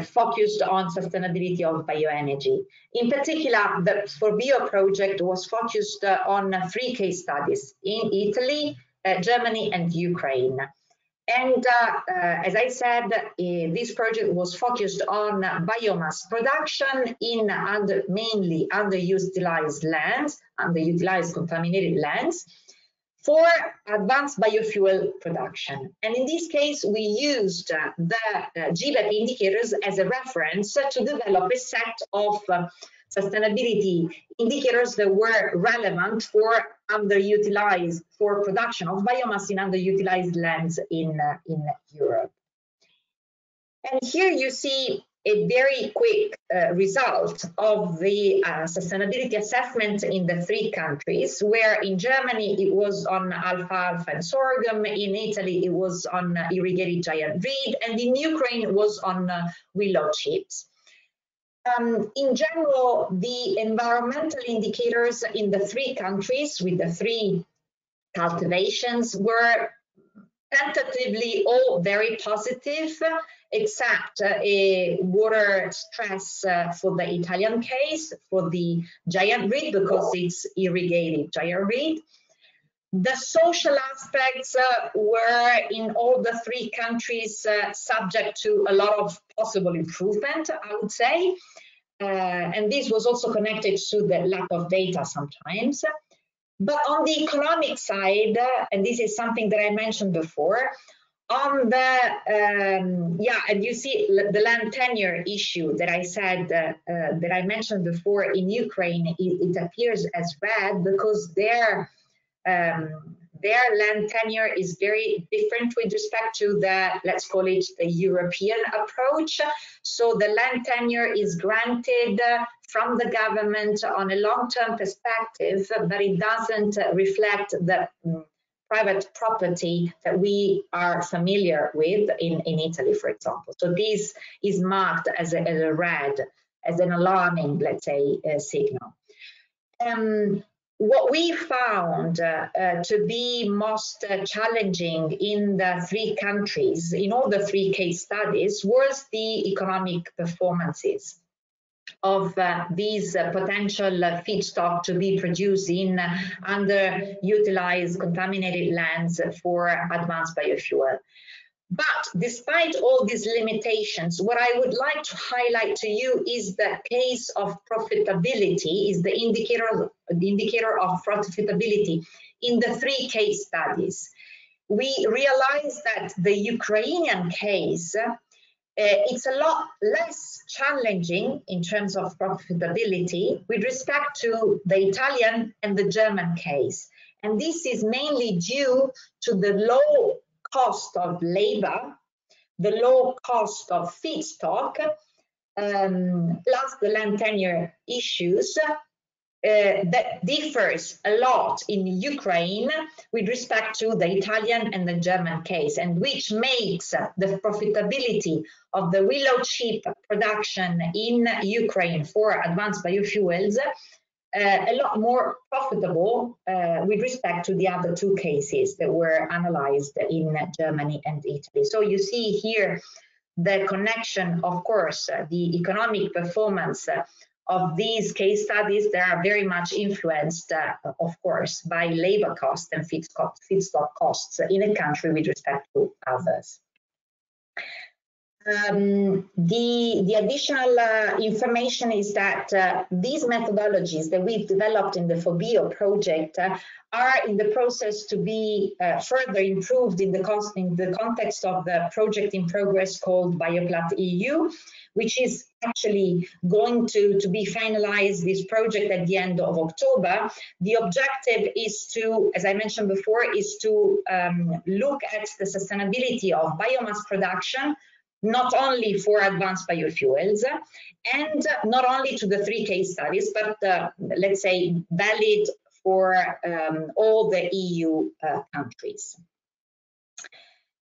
focused on sustainability of bioenergy. In particular, the ForBio project was focused on 3 case studies in Italy, Germany, and Ukraine. And as I said, this project was focused on biomass production in mainly underutilized lands, underutilized contaminated lands, for advanced biofuel production. And in this case, we used the GBEP indicators as a reference to develop a set of sustainability indicators that were relevant for production of biomass in underutilized lands in Europe. And here you see a very quick result of the sustainability assessment in the 3 countries, where in Germany it was on alfalfa and sorghum, in Italy it was on irrigated giant reed, and in Ukraine it was on willow chips. In general, the environmental indicators in the 3 countries with the 3 cultivations were tentatively all very positive, except a water stress for the Italian case, for the giant reed, because it's irrigated giant reed. The social aspects were in all the 3 countries subject to a lot of possible improvement, I would say. And this was also connected to the lack of data sometimes. But on the economic side, and this is something that I mentioned before, on the, and you see the land tenure issue that I said, that I mentioned before in Ukraine, it appears as red because their land tenure is very different with respect to the, let's call it the European approach. So the land tenure is granted from the government on a long-term perspective, but it doesn't reflect the private property that we are familiar with in Italy, for example. So this is marked as a red, as an alarming, let's say, signal. What we found to be most challenging in the three countries, in all the three case studies, was the economic performances of these potential feedstock to be produced in underutilized contaminated lands for advanced biofuel. But despite all these limitations, what I would like to highlight to you is the case of profitability, is the indicator of profitability in the three case studies. We realize that the Ukrainian case, it's a lot less challenging in terms of profitability with respect to the Italian and the German case. And this is mainly due to the low cost of labor, the low cost of feedstock, plus the land tenure issues that differs a lot in Ukraine with respect to the Italian and the German case, and which makes the profitability of the willow chip production in Ukraine for advanced biofuels a lot more profitable with respect to the other two cases that were analyzed in Germany and Italy. So you see here the connection, of course, the economic performance of these case studies that are very much influenced, of course, by labor costs and feedstock costs in a country with respect to others. The additional information is that these methodologies that we've developed in the FOBIO project are in the process to be further improved in the context of the project in progress called Bioplat EU, which is actually going to be finalized, this project, at the end of October. The objective is to, as I mentioned before, is to look at the sustainability of biomass production, not only for advanced biofuels, and not only to the three case studies, but let's say valid for all the EU countries.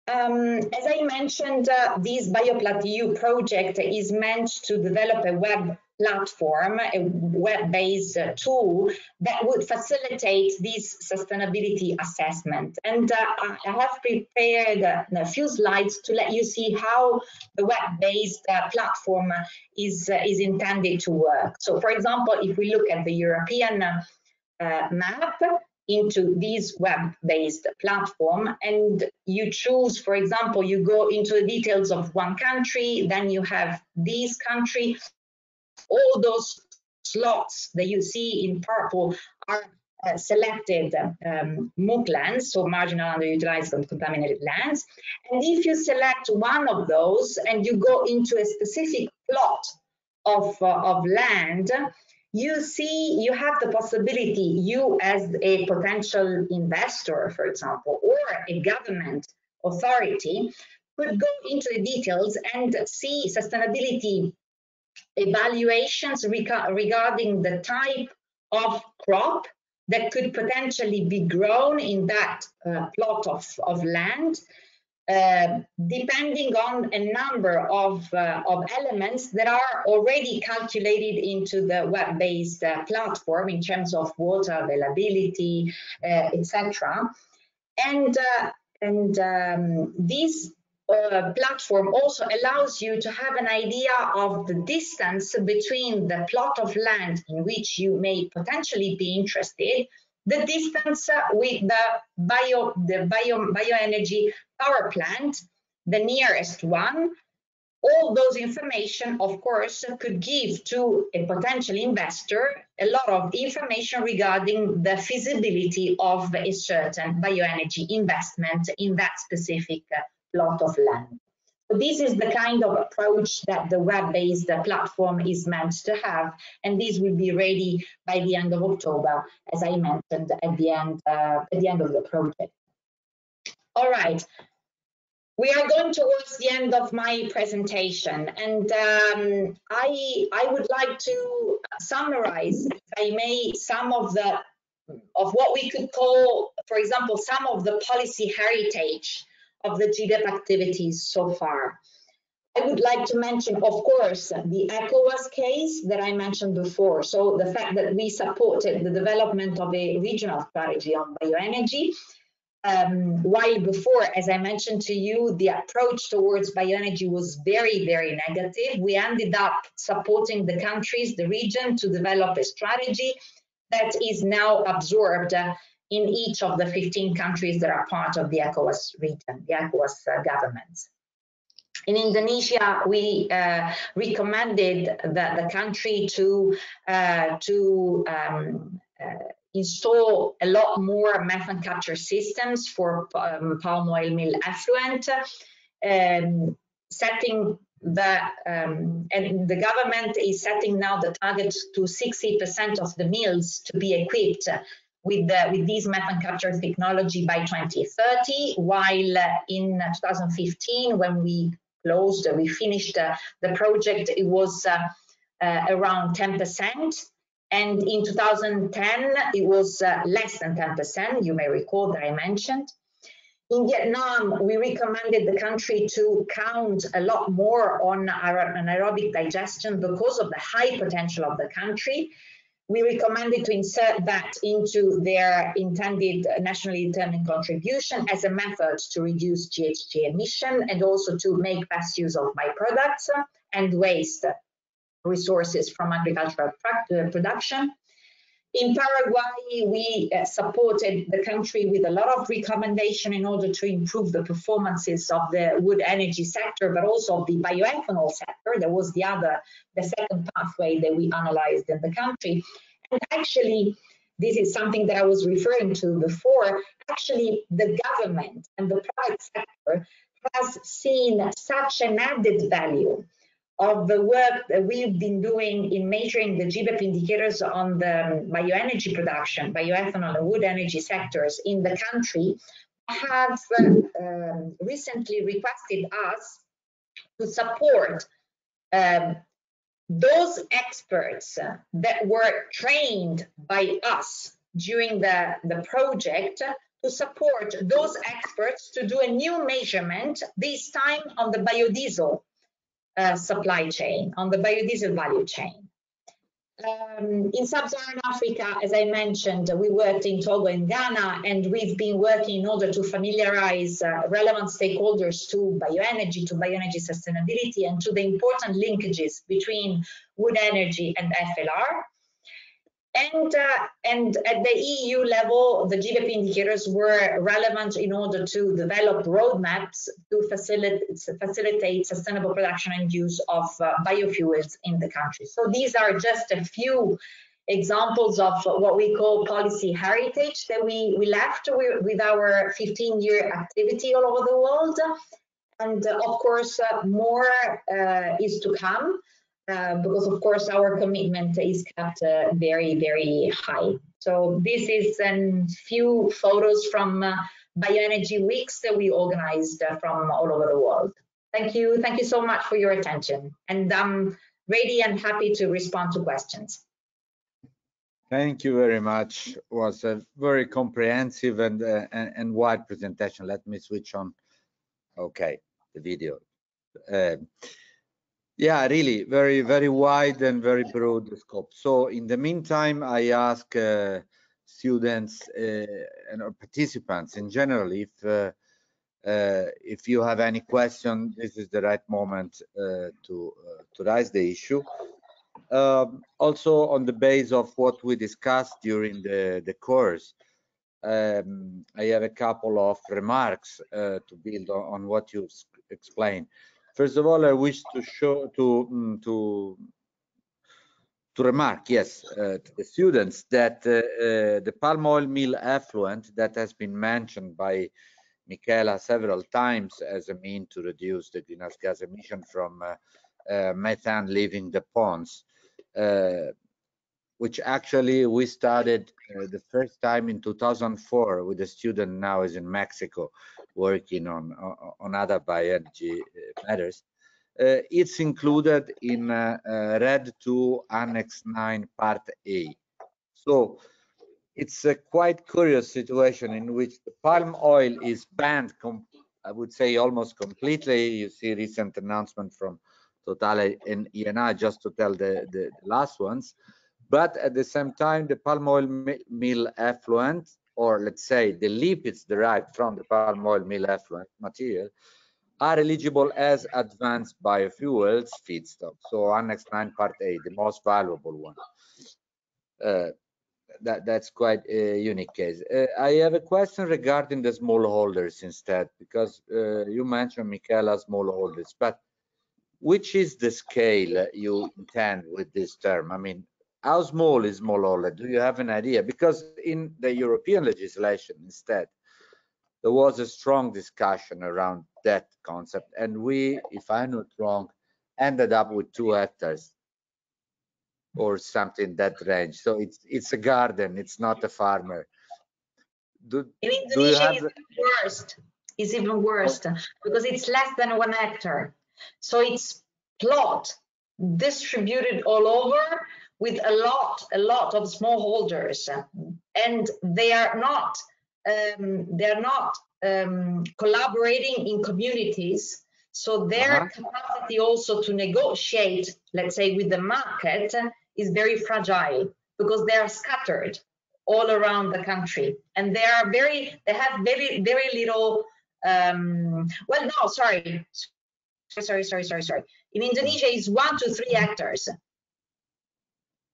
As I mentioned, this Bioplat EU project is meant to develop a web platform, a web-based tool that would facilitate this sustainability assessment. And I have prepared a few slides to let you see how the web-based platform is intended to work. So, for example, if we look at the European map into this web-based platform, and you choose, for example, you go into the details of one country, then you have this country. All those slots that you see in purple are selected MUC lands, so marginal underutilized and contaminated lands. And if you select one of those and you go into a specific plot of land, you see you have the possibility, you as a potential investor, for example, or a government authority, could go into the details and see sustainability evaluations regarding the type of crop that could potentially be grown in that plot of land, depending on a number of elements that are already calculated into the web-based platform in terms of water availability, etc. And this platform also allows you to have an idea of the distance between the plot of land in which you may potentially be interested, the distance with the bioenergy power plant, the nearest one, all those information, of course, could give to a potential investor a lot of information regarding the feasibility of a certain bioenergy investment in that specific plot of land. So this is the kind of approach that the web-based platform is meant to have, and this will be ready by the end of October, as I mentioned at the end of the project. All right. We are going towards the end of my presentation, and I would like to summarize, if I may, some of what we could call, for example, some of the policy heritage of the GBEP activities so far. I would like to mention, of course, the ECOWAS case that I mentioned before. So the fact that we supported the development of a regional strategy on bioenergy. While before, as I mentioned to you, the approach towards bioenergy was very, very negative. We ended up supporting the countries, the region, to develop a strategy that is now absorbed in each of the 15 countries that are part of the ECOWAS region, the ECOWAS governments. In Indonesia, we recommended the country to install a lot more methane capture systems for palm oil mill effluent, setting the and the government is setting now the target to 60% of the mills to be equipped with these methane capture technology by 2030, while in 2015, when we finished the project, it was around 10%. And in 2010, it was less than 10%, you may recall that I mentioned. In Vietnam, we recommended the country to count a lot more on anaerobic digestion because of the high potential of the country. We recommended to insert that into their intended nationally determined contribution as a method to reduce GHG emission and also to make best use of byproducts and waste resources from agricultural production. In Paraguay, we supported the country with a lot of recommendation in order to improve the performances of the wood energy sector, but also of the bioethanol sector. That was the second pathway that we analyzed in the country. And actually, this is something that I was referring to before. Actually, the government and the private sector has seen such an added value of the work that we've been doing in measuring the GBEP indicators on the bioenergy production, bioethanol and wood energy sectors in the country, have recently requested us to support those experts that were trained by us during the project, to support those experts to do a new measurement, this time on the biodiesel supply chain, on the biodiesel value chain. In Sub-Saharan Africa, as I mentioned, we worked in Togo and Ghana, and we've been working in order to familiarize relevant stakeholders to bioenergy sustainability, and to the important linkages between wood energy and FLR. And at the EU level, the GBEP indicators were relevant in order to develop roadmaps to facilitate sustainable production and use of biofuels in the country. So these are just a few examples of what we call policy heritage that we left with our 15-year activity all over the world. And of course, more is to come. Because of course our commitment is kept very, very high. So this is a few photos from bioenergy weeks that we organized from all over the world. Thank you so much for your attention, and I'm ready and happy to respond to questions. Thank you very much. It was a very comprehensive and wide presentation. Let me switch on. Okay, the video. Yeah, really, very, very wide and very broad scope. So in the meantime, I ask students and participants in general, if you have any question, this is the right moment to raise the issue. Also, on the base of what we discussed during the course, I have a couple of remarks to build on what you explained. First of all, I wish to show to remark, yes, to the students that the palm oil mill effluent that has been mentioned by Michela several times as a mean to reduce the greenhouse gas emission from methane leaving the ponds, which actually we started the first time in 2004 with a student now is in Mexico working on other bioenergy matters. It's included in RED 2 Annex 9 Part A. So it's a quite curious situation in which the palm oil is banned, I would say almost completely. You see recent announcement from Total and ENI, just to tell the last ones. But at the same time, the palm oil mill effluent, or let's say the lipids derived from the palm oil mill effluent material, are eligible as advanced biofuels feedstock. So Annex 9 Part A, the most valuable one. That's quite a unique case. I have a question regarding the smallholders instead, because you mentioned, Michela, smallholders, but which is the scale you intend with this term? I mean, how small is smallholder? Do you have an idea? Because in the European legislation instead, there was a strong discussion around that concept, and we, if I'm not wrong, ended up with 2 hectares or something that range. So it's a garden, it's not a farmer. In Indonesia, it's worst. It's even worse because it's less than 1 hectare. So it's plot distributed all over with a lot of smallholders, and they are not collaborating in communities. So their capacity also to negotiate, let's say, with the market is very fragile because they are scattered all around the country, and they have very little. Well, no, sorry. In Indonesia, it's 1 to 3 hectares.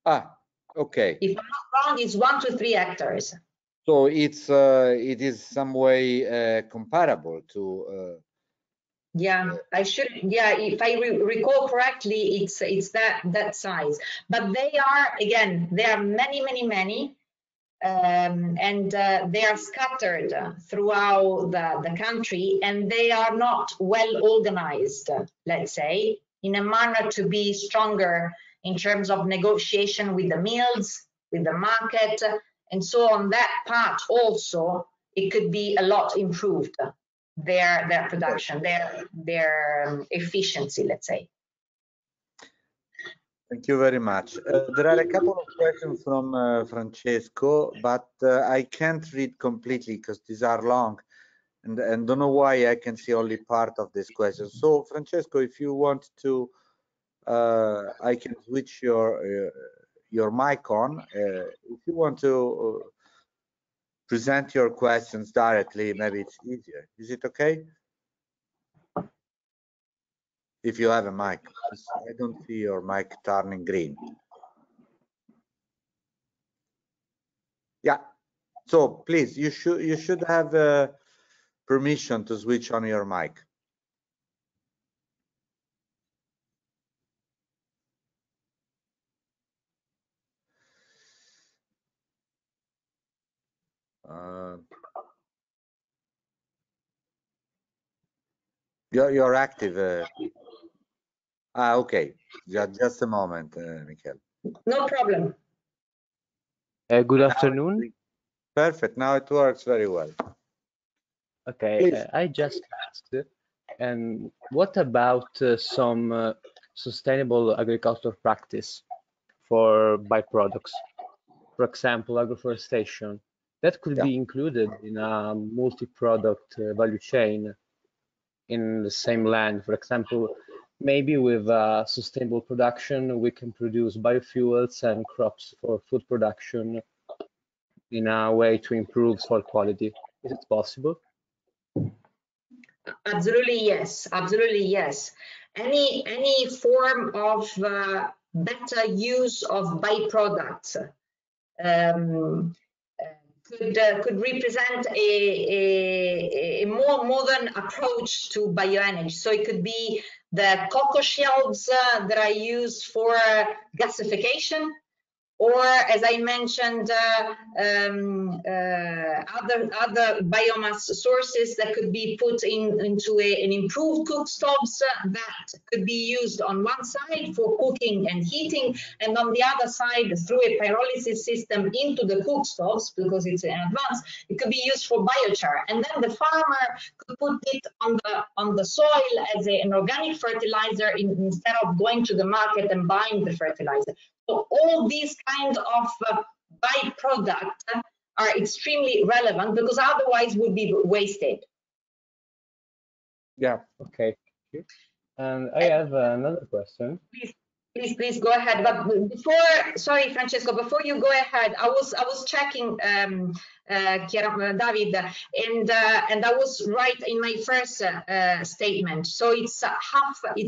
Ah, okay. If I'm not wrong, it's 1 to 3 hectares. So it's it is some way comparable to. Yeah, I should. Yeah, if I recall correctly, it's that size. But they are, again, there are many. And they are scattered throughout the country, and they are not well organized, let's say, in a manner to be stronger in terms of negotiation with the mills, with the market, and so on that part also it could be a lot improved, their production, their efficiency, let's say. Thank you very much. There are a couple of questions from Francesco, but I can't read completely because these are long, and don't know why I can see only part of this question. So, Francesco, if you want to, I can switch your mic on. If you want to present your questions directly, maybe it's easier. Is it okay? If you have a mic, I don't see your mic turning green. Yeah, so please, you should have permission to switch on your mic. You're active. Okay, just a moment, Michele. No problem. Good afternoon. Perfect. Now it works very well. Okay, I just asked, and what about some sustainable agricultural practice for byproducts? For example, agroforestation. That could be included in a multi-product value chain in the same land. For example, maybe with sustainable production, we can produce biofuels and crops for food production in a way to improve soil quality. Is it possible? Absolutely yes. Absolutely yes. Any form of better use of byproducts could represent a more modern approach to bioenergy. So it could be the cocoa shells that are used for gasification, or as I mentioned, other biomass sources that could be put into an improved cookstoves that could be used on one side for cooking and heating, and on the other side through a pyrolysis system into the cookstoves, because it's in advance, it could be used for biochar. And then the farmer could put it on the soil as an organic fertilizer instead of going to the market and buying the fertilizer. So all these kind of byproducts are extremely relevant, because otherwise would be wasted. Yeah, okay. And I have another question. Please go ahead. But before, sorry, Francesco, before you go ahead, I was checking, David, and I was right in my first statement. So it's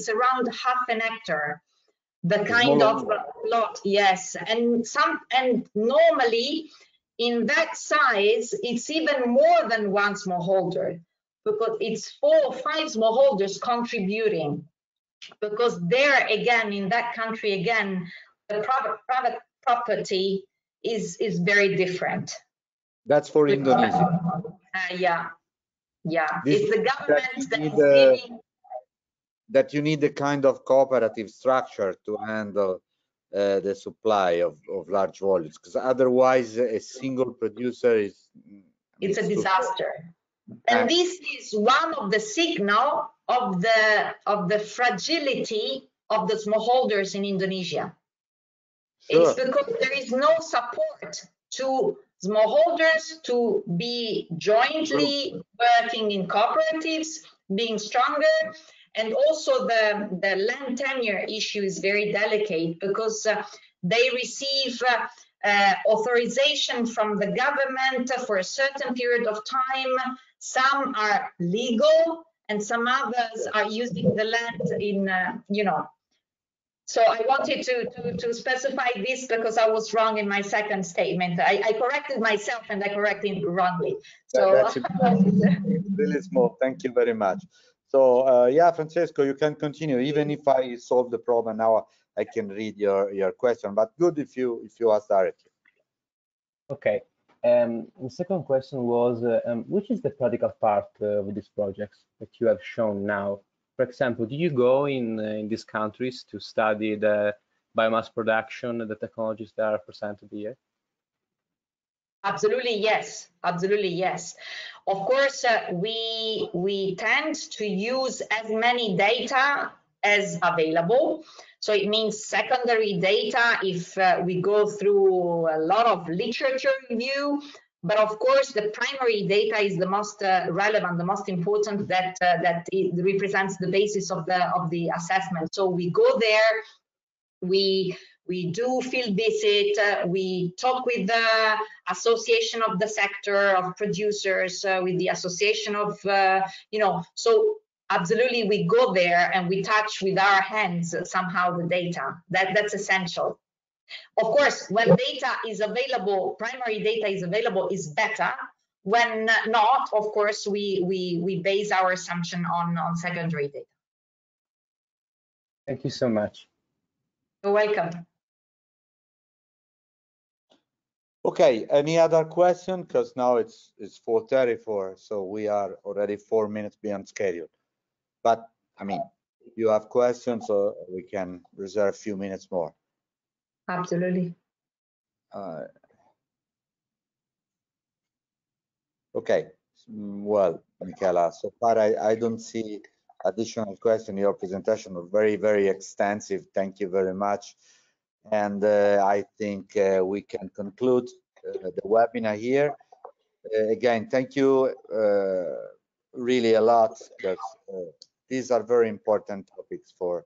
around half an hectare. The kind of plot, yes, and normally in that size it's even more than one smallholder, because it's 4 or 5 smallholders contributing, because there again, in that country again, the private property is very different. That's for Indonesia. Yeah, This it's the government that is giving. That you need a kind of cooperative structure to handle the supply of large volumes, because otherwise a single producer is it's a disaster. And this is one of the signal of the fragility of the smallholders in Indonesia. Sure. It's because there is no support to smallholders to be jointly working in cooperatives, being stronger. And also the land tenure issue is very delicate, because they receive authorization from the government for a certain period of time. Some are legal and some others are using the land in, you know. So I wanted to specify this, because I was wrong in my second statement. I corrected myself and I corrected it wrongly. So that's really small. Thank you very much. So yeah, Francesco, you can continue. Even if I solve the problem now, I can read your question. But good if you ask directly. Okay. The second question was, which is the practical part of these projects that you have shown now? For example, do you go in these countries to study the biomass production, the technologies that are presented here? Absolutely, yes. Absolutely, yes. Of course, we tend to use as many data as available. So it means secondary data if we go through a lot of literature review. But of course, the primary data is the most relevant, the most important, that it represents the basis of the assessment. So we go there, we do field visit, we talk with the association of the sector of producers, with the association of, you know, so absolutely we go there and we touch with our hands somehow the data. That's essential. Of course, when data is available, primary data is available, is better. When not, of course, we base our assumption on secondary data. Thank you so much. You're welcome. Okay, any other question? Because now it's 4:34, so we are already 4 minutes beyond schedule. But I mean, if you have questions, so we can reserve a few minutes more. Absolutely. Okay, well, Michela, so far I don't see additional question. Your presentation was very, very extensive. Thank you very much. And I think we can conclude the webinar here. Again, thank you really a lot, because these are very important topics for,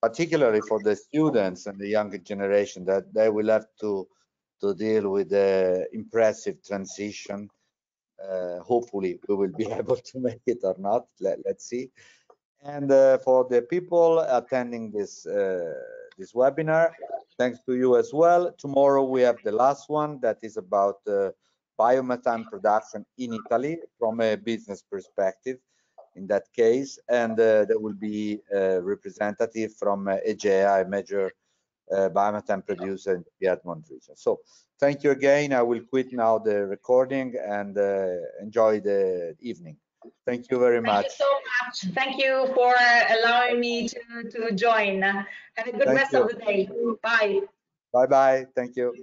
particularly for the students and the younger generation, that they will have to deal with the impressive transition. Hopefully we will be able to make it or not. Let's see. And for the people attending this this webinar, thanks to you as well. Tomorrow we have the last one that is about biomethane production in Italy from a business perspective. in that case, and there will be a representative from Egea, a major biomethane producer in the Piedmont region. So thank you again. I will quit now the recording and enjoy the evening. Thank you very much. Thank you so much. Thank you for allowing me to join. Have a good rest of the day. Bye. Bye-bye. Thank you.